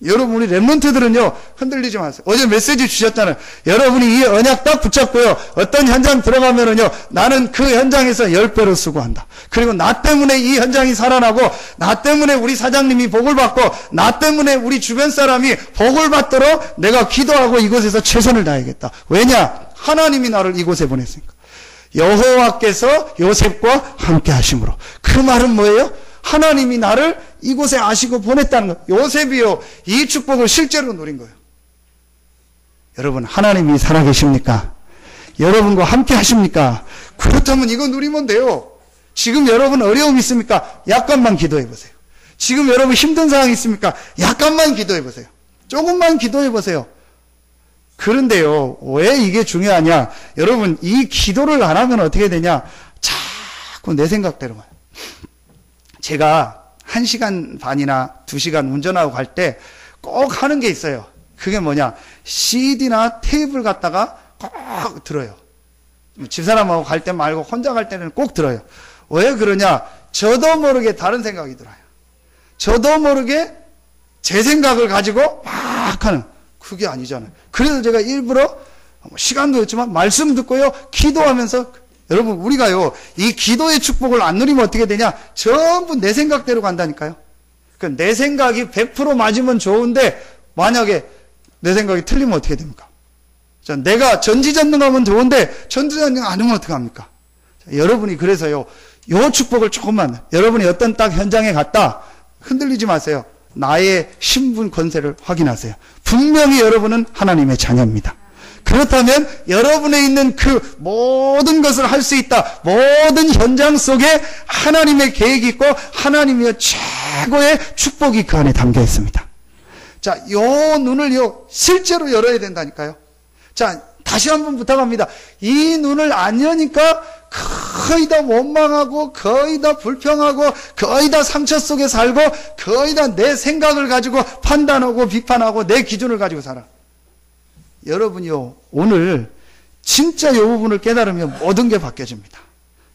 여러분 우리 랩런트들은요 흔들리지 마세요. 어제 메시지 주셨잖아요. 여러분이 이 언약 딱 붙잡고요 어떤 현장 들어가면은요 나는 그 현장에서 10배로 수고한다. 그리고 나 때문에 이 현장이 살아나고 나 때문에 우리 사장님이 복을 받고 나 때문에 우리 주변 사람이 복을 받도록 내가 기도하고 이곳에서 최선을 다하겠다. 왜냐? 하나님이 나를 이곳에 보냈으니까. 여호와께서 요셉과 함께 하심으로. 그 말은 뭐예요? 하나님이 나를 이곳에 아시고 보냈다는 거예요. 요셉이요 이 축복을 실제로 누린 거예요. 여러분 하나님이 살아계십니까? 여러분과 함께 하십니까? 그렇다면 이거 누리면 돼요. 지금 여러분 어려움 있습니까? 약간만 기도해 보세요. 지금 여러분 힘든 상황 있습니까? 약간만 기도해 보세요. 조금만 기도해 보세요. 그런데요 왜 이게 중요하냐? 여러분 이 기도를 안 하면 어떻게 되냐? 자꾸 내 생각대로 가요. 제가 1시간 반이나 2시간 운전하고 갈 때 꼭 하는 게 있어요. 그게 뭐냐? CD나 테이프를 갖다가 꼭 들어요. 집사람하고 갈 때 말고 혼자 갈 때는 꼭 들어요. 왜 그러냐? 저도 모르게 다른 생각이 들어요. 저도 모르게 제 생각을 가지고 막 하는 그게 아니잖아요. 그래서 제가 일부러 시간도 없지만 말씀 듣고요 기도하면서 여러분 우리가요 이 기도의 축복을 안 누리면 어떻게 되냐? 전부 내 생각대로 간다니까요. 내 생각이 100% 맞으면 좋은데 만약에 내 생각이 틀리면 어떻게 됩니까? 자, 내가 전지전능하면 좋은데 전지전능 안 하면 어떡합니까? 자, 여러분이 그래서요 요 축복을 조금만 여러분이 어떤 딱 현장에 갔다 흔들리지 마세요. 나의 신분 권세를 확인하세요. 분명히 여러분은 하나님의 자녀입니다. 그렇다면 여러분에 있는 그 모든 것을 할 수 있다. 모든 현장 속에 하나님의 계획이 있고 하나님의 최고의 축복이 그 안에 담겨 있습니다. 자, 요 눈을요 실제로 열어야 된다니까요. 자, 다시 한번 부탁합니다. 이 눈을 안 여니까 거의 다 원망하고 거의 다 불평하고 거의 다 상처 속에 살고 거의 다 내 생각을 가지고 판단하고 비판하고 내 기준을 가지고 살아. 여러분이요 오늘 진짜 이 부분을 깨달으면 모든 게 바뀌어집니다.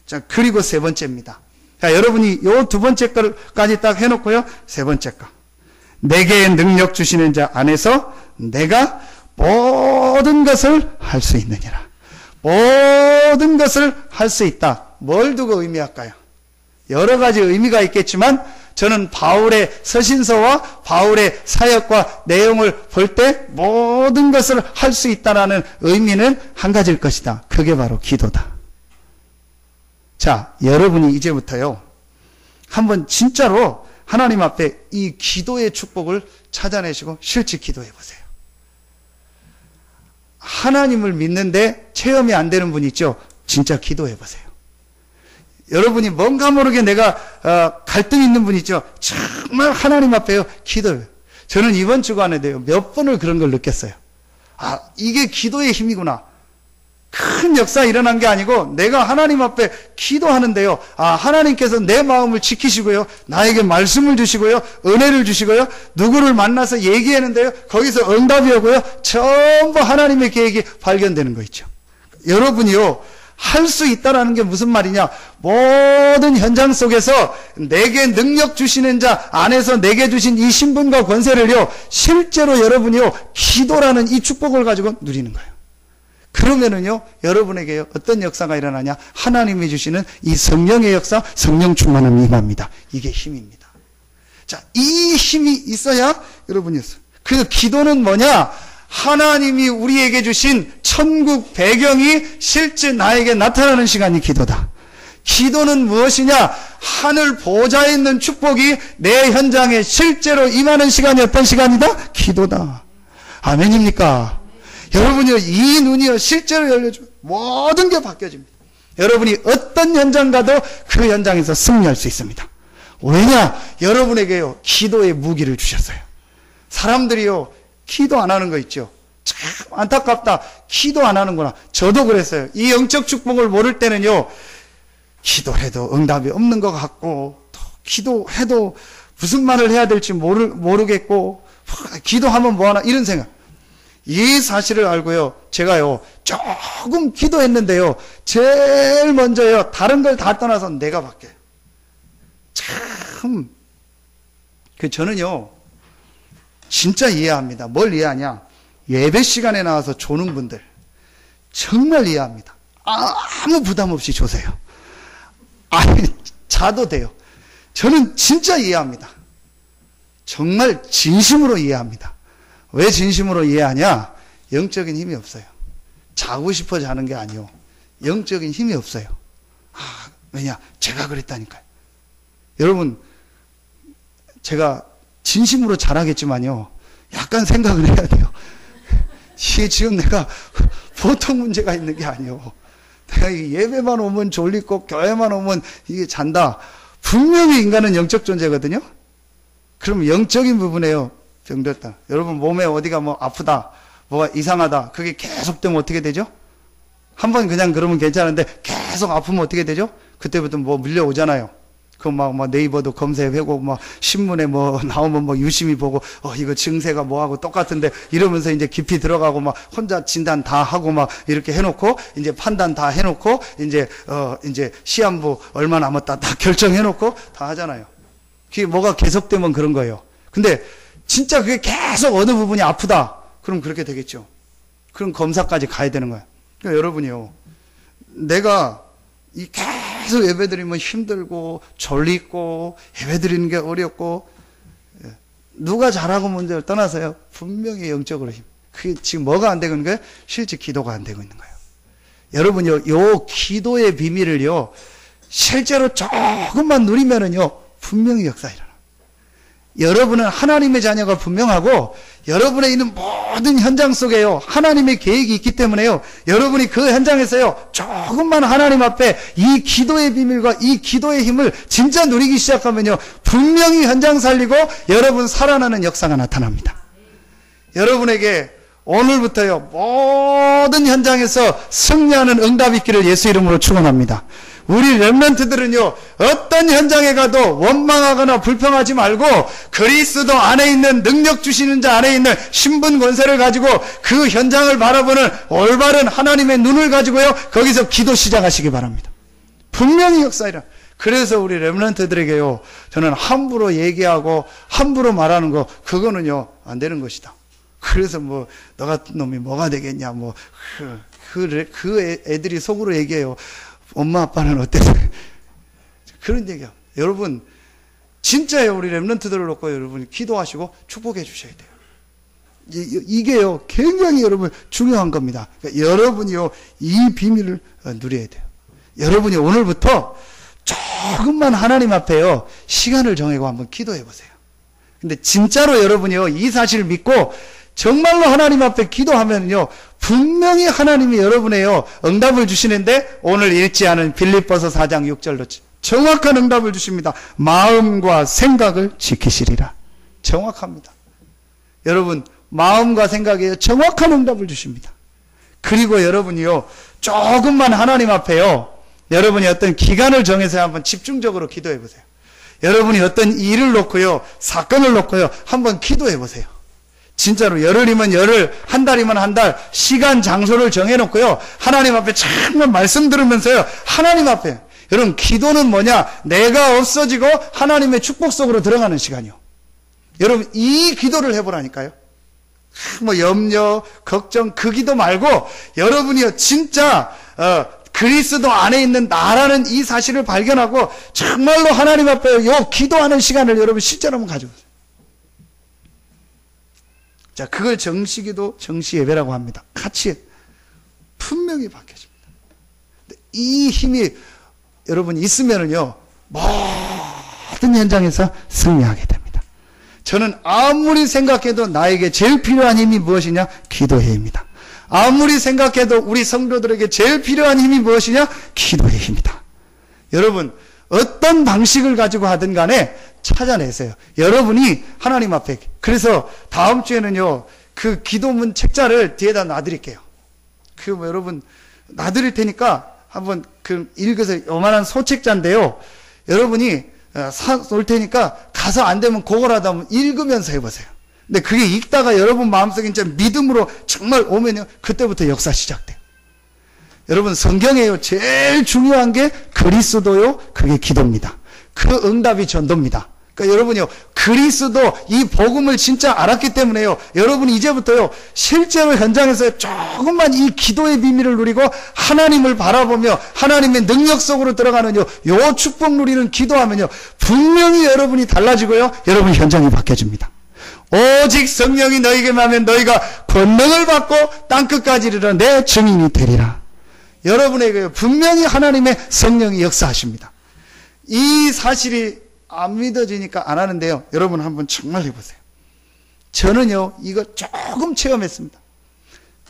자, 그리고 세 번째입니다. 자, 여러분이 요 두 번째 거까지 딱 해놓고요 세 번째 거 내게 능력 주시는 자 안에서 내가 모든 것을 할 수 있느니라. 모든 것을 할 수 있다. 뭘 두고 의미할까요? 여러 가지 의미가 있겠지만 저는 바울의 서신서와 바울의 사역과 내용을 볼 때 모든 것을 할 수 있다라는 의미는 한 가지일 것이다. 그게 바로 기도다. 자, 여러분이 이제부터요 한번 진짜로 하나님 앞에 이 기도의 축복을 찾아내시고 실제 기도해 보세요. 하나님을 믿는데 체험이 안 되는 분 있죠? 진짜 기도해 보세요. 여러분이 뭔가 모르게 내가 갈등 있는 분 있죠? 정말 하나님 앞에요 기도해요. 저는 이번 주간에도요 몇 번을 그런 걸 느꼈어요. 아, 이게 기도의 힘이구나. 큰 역사 일어난 게 아니고 내가 하나님 앞에 기도하는데요, 아, 하나님께서 내 마음을 지키시고요 나에게 말씀을 주시고요 은혜를 주시고요 누구를 만나서 얘기하는데요 거기서 응답이 오고요 전부 하나님의 계획이 발견되는 거 있죠. 여러분이요 할 수 있다라는 게 무슨 말이냐? 모든 현장 속에서 내게 능력 주시는 자 안에서 내게 주신 이 신분과 권세를요 실제로 여러분이요 기도라는 이 축복을 가지고 누리는 거예요. 그러면은요 여러분에게요 어떤 역사가 일어나냐? 하나님이 주시는 이 성령의 역사, 성령 충만함이 임합니다. 이게 힘입니다. 자, 이 힘이 있어야 여러분이 있어요. 그래서 기도는 뭐냐? 하나님이 우리에게 주신 천국 배경이 실제 나에게 나타나는 시간이 기도다. 기도는 무엇이냐? 하늘 보좌에 있는 축복이 내 현장에 실제로 임하는 시간이 어떤 시간이다? 기도다. 아멘입니까? 여러분이요 이 눈이요 실제로 열려주면 모든 게 바뀌어집니다. 여러분이 어떤 현장 가도 그 현장에서 승리할 수 있습니다. 왜냐? 여러분에게요 기도의 무기를 주셨어요. 사람들이요 기도 안 하는 거 있죠. 참 안타깝다. 기도 안 하는구나. 저도 그랬어요. 이 영적 축복을 모를 때는요, 기도해도 응답이 없는 것 같고, 또 기도해도 무슨 말을 해야 될지 모르겠고, 기도하면 뭐하나, 이런 생각. 이 사실을 알고요, 제가요, 조금 기도했는데요, 제일 먼저요, 다른 걸 다 떠나서 내가 바뀌어요. 참, 저는요, 진짜 이해합니다. 뭘 이해하냐? 예배 시간에 나와서 조는 분들, 정말 이해합니다. 아무 부담 없이 조세요. 아니, 자도 돼요. 저는 진짜 이해합니다. 정말 진심으로 이해합니다. 왜 진심으로 이해하냐? 영적인 힘이 없어요. 자고 싶어 자는 게 아니요. 영적인 힘이 없어요. 왜냐? 제가 그랬다니까요. 여러분, 제가 진심으로 잘하겠지만요, 약간 생각을 해야 돼요. 이게 지금 내가 보통 문제가 있는 게 아니요. 내가 예배만 오면 졸리고 교회만 오면 이게 잔다. 분명히 인간은 영적 존재거든요. 그럼 영적인 부분에요, 병들다. 여러분 몸에 어디가 뭐 아프다, 뭐가 이상하다, 그게 계속되면 어떻게 되죠? 한번 그냥 그러면 괜찮은데 계속 아프면 어떻게 되죠? 그때부터 뭐 밀려오잖아요. 그 막 네이버도 검색해보고 막 신문에 뭐 나오면 뭐 유심히 보고 이거 증세가 뭐하고 똑같은데 이러면서 이제 깊이 들어가고 막 혼자 진단 다 하고 막 이렇게 해놓고 이제 판단 다 해놓고 이제 시한부 얼마 남았다 다 결정해놓고 다 하잖아요. 그게 뭐가 계속되면 그런 거예요. 근데 진짜 그게 계속 어느 부분이 아프다. 그럼 그렇게 되겠죠. 그럼 검사까지 가야 되는 거예요. 그러니까 여러분이요, 내가 이 계속 예배드리면 힘들고 졸리고 예배드리는 게 어렵고, 누가 잘하고 문제를 떠나서요, 분명히 영적으로 그게 지금 뭐가 안 되고 있는 거예요? 실제 기도가 안 되고 있는 거예요. 여러분요, 요 기도의 비밀을요, 실제로 조금만 누리면은요, 분명히 역사 일어나. 여러분은 하나님의 자녀가 분명하고, 여러분의 있는 모든 현장 속에요, 하나님의 계획이 있기 때문에요, 여러분이 그 현장에서요, 조금만 하나님 앞에 이 기도의 비밀과 이 기도의 힘을 진짜 누리기 시작하면요, 분명히 현장 살리고 여러분 살아나는 역사가 나타납니다. 여러분에게 오늘부터요, 모든 현장에서 승리하는 응답이 있기를 예수 이름으로 축원합니다. 우리 렘넌트들은요, 어떤 현장에 가도 원망하거나 불평하지 말고 그리스도 안에 있는, 능력 주시는 자 안에 있는 신분 권세를 가지고 그 현장을 바라보는 올바른 하나님의 눈을 가지고요, 거기서 기도 시작하시기 바랍니다. 분명히 역사이라. 그래서 우리 렘넌트들에게요, 저는 함부로 얘기하고 함부로 말하는 거, 그거는요 안 되는 것이다. 그래서 뭐 너 같은 놈이 뭐가 되겠냐, 뭐 그 애들이 속으로 얘기해요. 엄마 아빠는 어땠어요? 그런 얘기야. 여러분 진짜요, 우리 렘넌트들을 놓고 여러분이 기도하시고 축복해 주셔야 돼요. 이게요 굉장히 여러분 중요한 겁니다. 그러니까 여러분이요 이 비밀을 누려야 돼요. 여러분이 오늘부터 조금만 하나님 앞에요 시간을 정하고 한번 기도해 보세요. 근데 진짜로 여러분이요 이 사실을 믿고 정말로 하나님 앞에 기도하면요, 분명히 하나님이 여러분에요 응답을 주시는데, 오늘 읽지 않은 빌립보서 4장 6절로 정확한 응답을 주십니다. 마음과 생각을 지키시리라. 정확합니다. 여러분 마음과 생각에 정확한 응답을 주십니다. 그리고 여러분이요 조금만 하나님 앞에요, 여러분이 어떤 기간을 정해서 한번 집중적으로 기도해 보세요. 여러분이 어떤 일을 놓고요, 사건을 놓고요, 한번 기도해 보세요. 진짜로 열흘이면 열흘, 한 달이면 한 달, 시간, 장소를 정해놓고요, 하나님 앞에 정말 말씀 들으면서요, 하나님 앞에, 여러분 기도는 뭐냐? 내가 없어지고 하나님의 축복 속으로 들어가는 시간이요. 여러분 이 기도를 해보라니까요. 뭐 염려, 걱정, 그 기도 말고 여러분이요 진짜 그리스도 안에 있는 나라는 이 사실을 발견하고 정말로 하나님 앞에 요 기도하는 시간을 여러분 실제로 한번 가져보세요. 자, 그걸 정시기도, 정시예배라고 합니다. 같이 분명히 밝혀집니다. 이 힘이 여러분 있으면은요, 모든 현장에서 승리하게 됩니다. 저는 아무리 생각해도 나에게 제일 필요한 힘이 무엇이냐? 기도의 힘이다. 아무리 생각해도 우리 성도들에게 제일 필요한 힘이 무엇이냐? 기도의 힘이다. 여러분, 어떤 방식을 가지고 하든 간에 찾아내세요. 여러분이 하나님 앞에. 그래서 다음 주에는요, 그 기도문 책자를 뒤에다 놔드릴게요. 여러분 놔드릴 테니까 한번 읽으세요. 요만한 소책자인데요. 여러분이 올 테니까 가서 안 되면 그거라도 한번 읽으면서 해보세요. 근데 그게 읽다가 여러분 마음속에 이제 믿음으로 정말 오면요, 그때부터 역사 시작돼요. 여러분 성경에요, 제일 중요한 게 그리스도요, 그게 기도입니다. 그 응답이 전도입니다. 그러니까 여러분이요, 그리스도 이 복음을 진짜 알았기 때문에요, 여러분이 이제부터요, 실제로 현장에서 조금만 이 기도의 비밀을 누리고 하나님을 바라보며 하나님의 능력 속으로 들어가는요, 요 축복 누리는 기도하면요, 분명히 여러분이 달라지고요, 여러분 현장이 바뀌어집니다. 오직 성령이 너희에게 임하면 너희가 권능을 받고 땅끝까지 이르러 내 증인이 되리라. 여러분에게 분명히 하나님의 성령이 역사하십니다. 이 사실이 안 믿어지니까 안 하는데요, 여러분 한번 정말 해보세요. 저는요, 이거 조금 체험했습니다.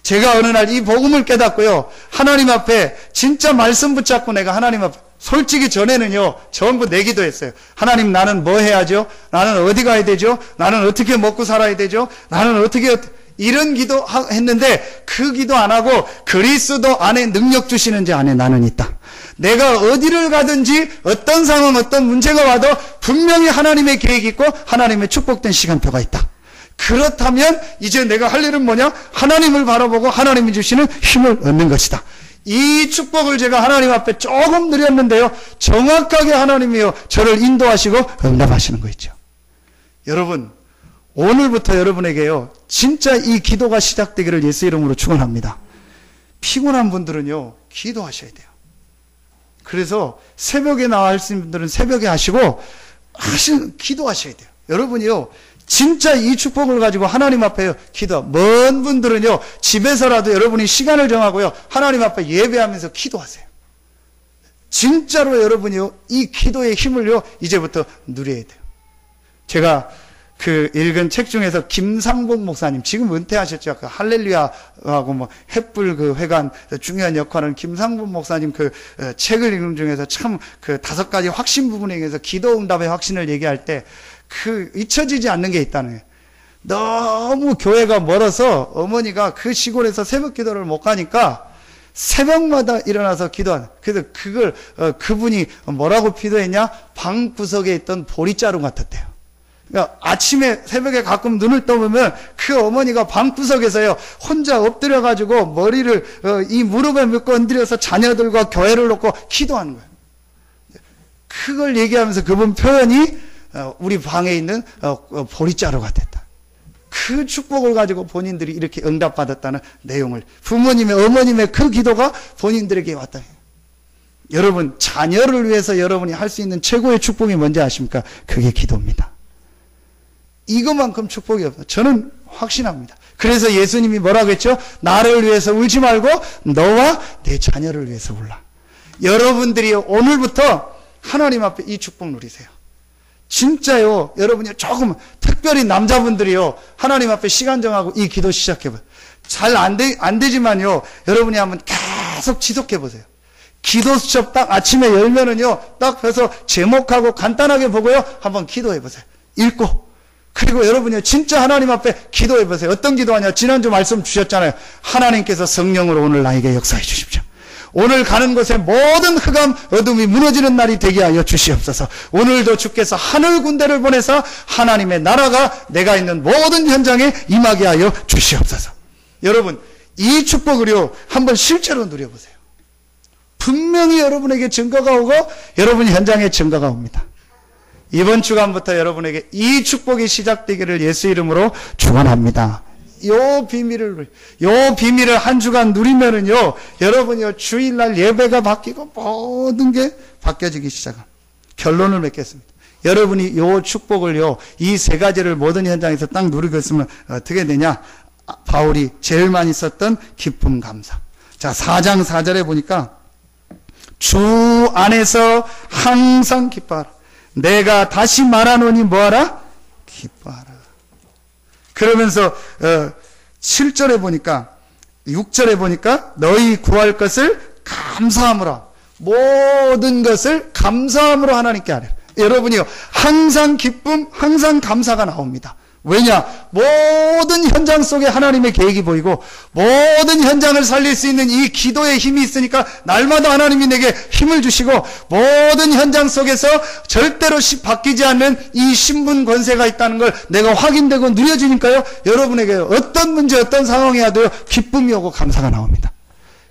제가 어느 날 이 복음을 깨닫고요, 하나님 앞에 진짜 말씀 붙잡고 내가 하나님 앞에, 솔직히 전에는요, 전부 내 기도했어요. 하나님, 나는 뭐 해야죠? 나는 어디 가야 되죠? 나는 어떻게 먹고 살아야 되죠? 나는 어떻게 이런 기도 했는데, 그 기도 안 하고 그리스도 안에 능력 주시는 자 안에 나는 있다. 내가 어디를 가든지 어떤 상황, 어떤 문제가 와도 분명히 하나님의 계획이 있고 하나님의 축복된 시간표가 있다. 그렇다면 이제 내가 할 일은 뭐냐? 하나님을 바라보고 하나님이 주시는 힘을 얻는 것이다. 이 축복을 제가 하나님 앞에 조금 누렸는데요, 정확하게 하나님이요, 저를 인도하시고 응답하시는 거 있죠. 여러분, 오늘부터 여러분에게요, 진짜 이 기도가 시작되기를 예수 이름으로 축원합니다. 피곤한 분들은요, 기도하셔야 돼요. 그래서 새벽에 나와 하시는 분들은 새벽에 하시고, 기도하셔야 돼요. 여러분이요, 진짜 이 축복을 가지고 하나님 앞에 기도, 먼 분들은요, 집에서라도 여러분이 시간을 정하고요, 하나님 앞에 예배하면서 기도하세요. 진짜로 여러분이요, 이 기도의 힘을요, 이제부터 누려야 돼요. 제가 읽은 책 중에서 김상복 목사님, 지금 은퇴하셨죠. 할렐루야하고 햇불 회관 중요한 역할은 김상복 목사님 책을 읽는 중에서 참 5가지 확신 부분에 의해서 기도 응답의 확신을 얘기할 때 잊혀지지 않는 게 있다는 거예요. 너무 교회가 멀어서 어머니가 그 시골에서 새벽 기도를 못 가니까 새벽마다 일어나서 기도하는. 그래서 그분이 뭐라고 기도했냐? 방 구석에 있던 보리자루 같았대요. 그러니까 아침에 새벽에 가끔 눈을 떠보면 그 어머니가 방구석에서요, 혼자 엎드려가지고 머리를 이 무릎에 묶고 얹으려서 자녀들과 교회를 놓고 기도하는 거예요. 그걸 얘기하면서 그분 표현이 우리 방에 있는 보리자루가 됐다. 그 축복을 가지고 본인들이 이렇게 응답받았다는 내용을, 부모님의, 어머님의 그 기도가 본인들에게 왔다. 여러분, 자녀를 위해서 여러분이 할 수 있는 최고의 축복이 뭔지 아십니까? 그게 기도입니다. 이것만큼 축복이 없어요. 저는 확신합니다. 그래서 예수님이 뭐라고 했죠? 나를 위해서 울지 말고 너와 내 자녀를 위해서 울라. 여러분들이 오늘부터 하나님 앞에 이 축복 누리세요. 진짜요, 여러분이 조금, 특별히 남자분들이요, 하나님 앞에 시간 정하고 이 기도 시작해봐요. 잘 안 되지만요, 여러분이 한번 계속 지속해보세요. 기도 수첩 딱 아침에 열면은요, 딱 펴서 제목하고 간단하게 보고요, 한번 기도해보세요. 읽고. 그리고 여러분이 진짜 하나님 앞에 기도해보세요. 어떤 기도하냐? 지난주 말씀 주셨잖아요. 하나님께서 성령으로 오늘 나에게 역사해 주십시오. 오늘 가는 곳에 모든 흑암, 어둠이 무너지는 날이 되게 하여 주시옵소서. 오늘도 주께서 하늘 군대를 보내서 하나님의 나라가 내가 있는 모든 현장에 임하게 하여 주시옵소서. 여러분, 이 축복을요, 한번 실제로 누려보세요. 분명히 여러분에게 증거가 오고 여러분 현장에 증거가 옵니다. 이번 주간부터 여러분에게 이 축복이 시작되기를 예수 이름으로 축원합니다. 요 비밀을 한 주간 누리면은요, 여러분이요, 주일날 예배가 바뀌고 모든 게 바뀌어지기 시작합니다. 결론을 맺겠습니다. 여러분이 요 축복을요, 이 3가지를 모든 현장에서 딱 누리고 있으면 어떻게 되냐? 바울이 제일 많이 썼던 기쁨, 감사. 자, 4장 4절에 보니까 주 안에서 항상 기뻐하라. 내가 다시 말하노니 뭐하라? 기뻐하라. 그러면서 7절에 보니까, 6절에 보니까 너희 구할 것을 감사함으로, 모든 것을 감사함으로 하나님께 하라. 여러분이요, 항상 기쁨, 항상 감사가 나옵니다. 왜냐? 모든 현장 속에 하나님의 계획이 보이고 모든 현장을 살릴 수 있는 이 기도의 힘이 있으니까 날마다 하나님이 내게 힘을 주시고 모든 현장 속에서 절대로 바뀌지 않는 이 신분 권세가 있다는 걸 내가 확인되고 누려지니까요. 여러분에게 어떤 문제 어떤 상황이 와도요. 기쁨이 오고 감사가 나옵니다.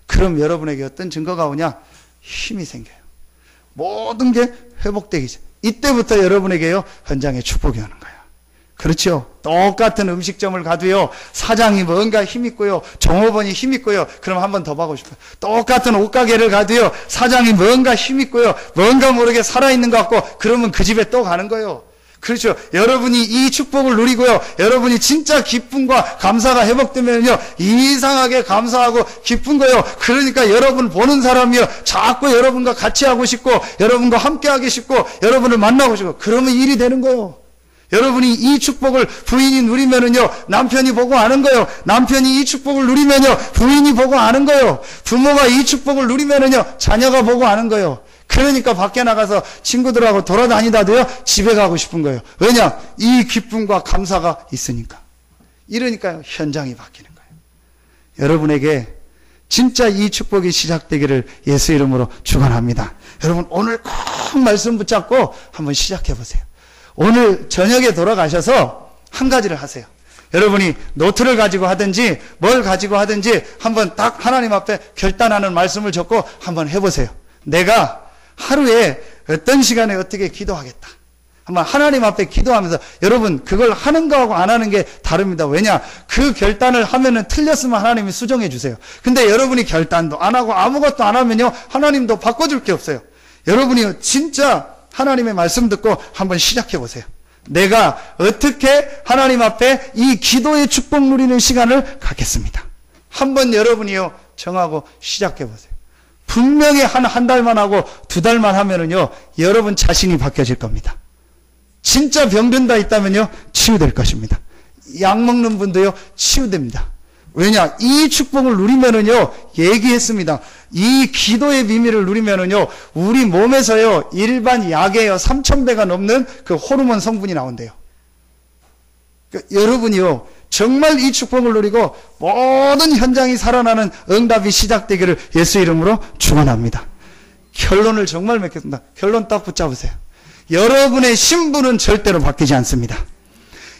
그럼 여러분에게 어떤 증거가 오냐? 힘이 생겨요. 모든 게 회복되기 전 이때부터 여러분에게요. 현장에 축복이 오는 거예요. 그렇죠. 똑같은 음식점을 가도요. 사장이 뭔가 힘있고요. 종업원이 힘있고요. 그럼 한 번 더 가고 싶어요. 똑같은 옷가게를 가도요. 사장이 뭔가 힘있고요. 뭔가 모르게 살아있는 것 같고 그러면 그 집에 또 가는 거예요. 그렇죠. 여러분이 이 축복을 누리고요. 여러분이 진짜 기쁨과 감사가 회복되면요. 이상하게 감사하고 기쁜 거예요. 그러니까 여러분 보는 사람이요. 자꾸 여러분과 같이 하고 싶고 여러분과 함께 하기 싶고 여러분을 만나고 싶고 그러면 일이 되는 거예요. 여러분이 이 축복을 부인이 누리면은요, 남편이 보고 아는 거예요. 남편이 이 축복을 누리면요, 부인이 보고 아는 거예요. 부모가 이 축복을 누리면은요, 자녀가 보고 아는 거예요. 그러니까 밖에 나가서 친구들하고 돌아다니다도요, 집에 가고 싶은 거예요. 왜냐? 이 기쁨과 감사가 있으니까. 이러니까요, 현장이 바뀌는 거예요. 여러분에게 진짜 이 축복이 시작되기를 예수 이름으로 축원합니다. 여러분, 오늘 꼭 말씀 붙잡고 한번 시작해 보세요. 오늘 저녁에 돌아가셔서 한 가지를 하세요. 여러분이 노트를 가지고 하든지 뭘 가지고 하든지 한번 딱 하나님 앞에 결단하는 말씀을 적고 한번 해보세요. 내가 하루에 어떤 시간에 어떻게 기도하겠다. 한번 하나님 앞에 기도하면서 여러분 그걸 하는 거하고 안 하는 게 다릅니다. 왜냐? 그 결단을 하면은 틀렸으면 하나님이 수정해 주세요. 근데 여러분이 결단도 안 하고 아무것도 안 하면요 하나님도 바꿔줄 게 없어요. 여러분이 진짜 하나님의 말씀 듣고 한번 시작해 보세요. 내가 어떻게 하나님 앞에 이 기도의 축복 누리는 시간을 갖겠습니다. 한번 여러분이요 정하고 시작해 보세요. 분명히 한 달만 하고 두 달만 하면은요 여러분 자신이 바뀌어질 겁니다. 진짜 병든 다 있다면요 치유될 것입니다. 약 먹는 분도요 치유됩니다. 왜냐? 이 축복을 누리면은요 얘기했습니다. 이 기도의 비밀을 누리면은요 우리 몸에서요 일반 약에요 3,000배가 넘는 그 호르몬 성분이 나온대요. 그러니까 여러분이요 정말 이 축복을 누리고 모든 현장이 살아나는 응답이 시작되기를 예수 이름으로 축원합니다. 결론을 정말 맺겠습니다. 결론 딱 붙잡으세요. 여러분의 신분은 절대로 바뀌지 않습니다.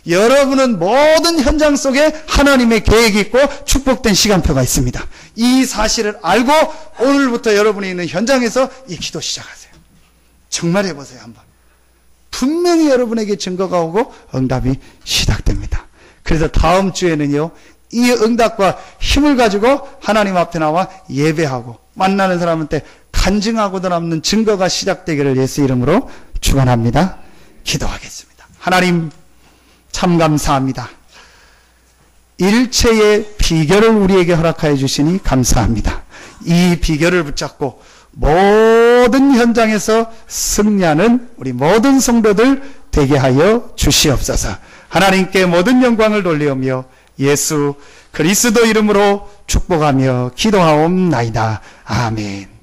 여러분은 모든 현장 속에 하나님의 계획이 있고 축복된 시간표가 있습니다. 이 사실을 알고 오늘부터 여러분이 있는 현장에서 이 기도 시작하세요. 정말 해보세요 한번. 분명히 여러분에게 증거가 오고 응답이 시작됩니다. 그래서 다음 주에는요 이 응답과 힘을 가지고 하나님 앞에 나와 예배하고 만나는 사람한테 간증하고도 남는 증거가 시작되기를 예수 이름으로 축원합니다. 기도하겠습니다. 하나님 참 감사합니다. 일체의 비결을 우리에게 허락하여 주시니 감사합니다. 이 비결을 붙잡고 모든 현장에서 승리하는 우리 모든 성도들 되게 하여 주시옵소서. 하나님께 모든 영광을 돌리오며 예수 그리스도 이름으로 축복하며 기도하옵나이다. 아멘.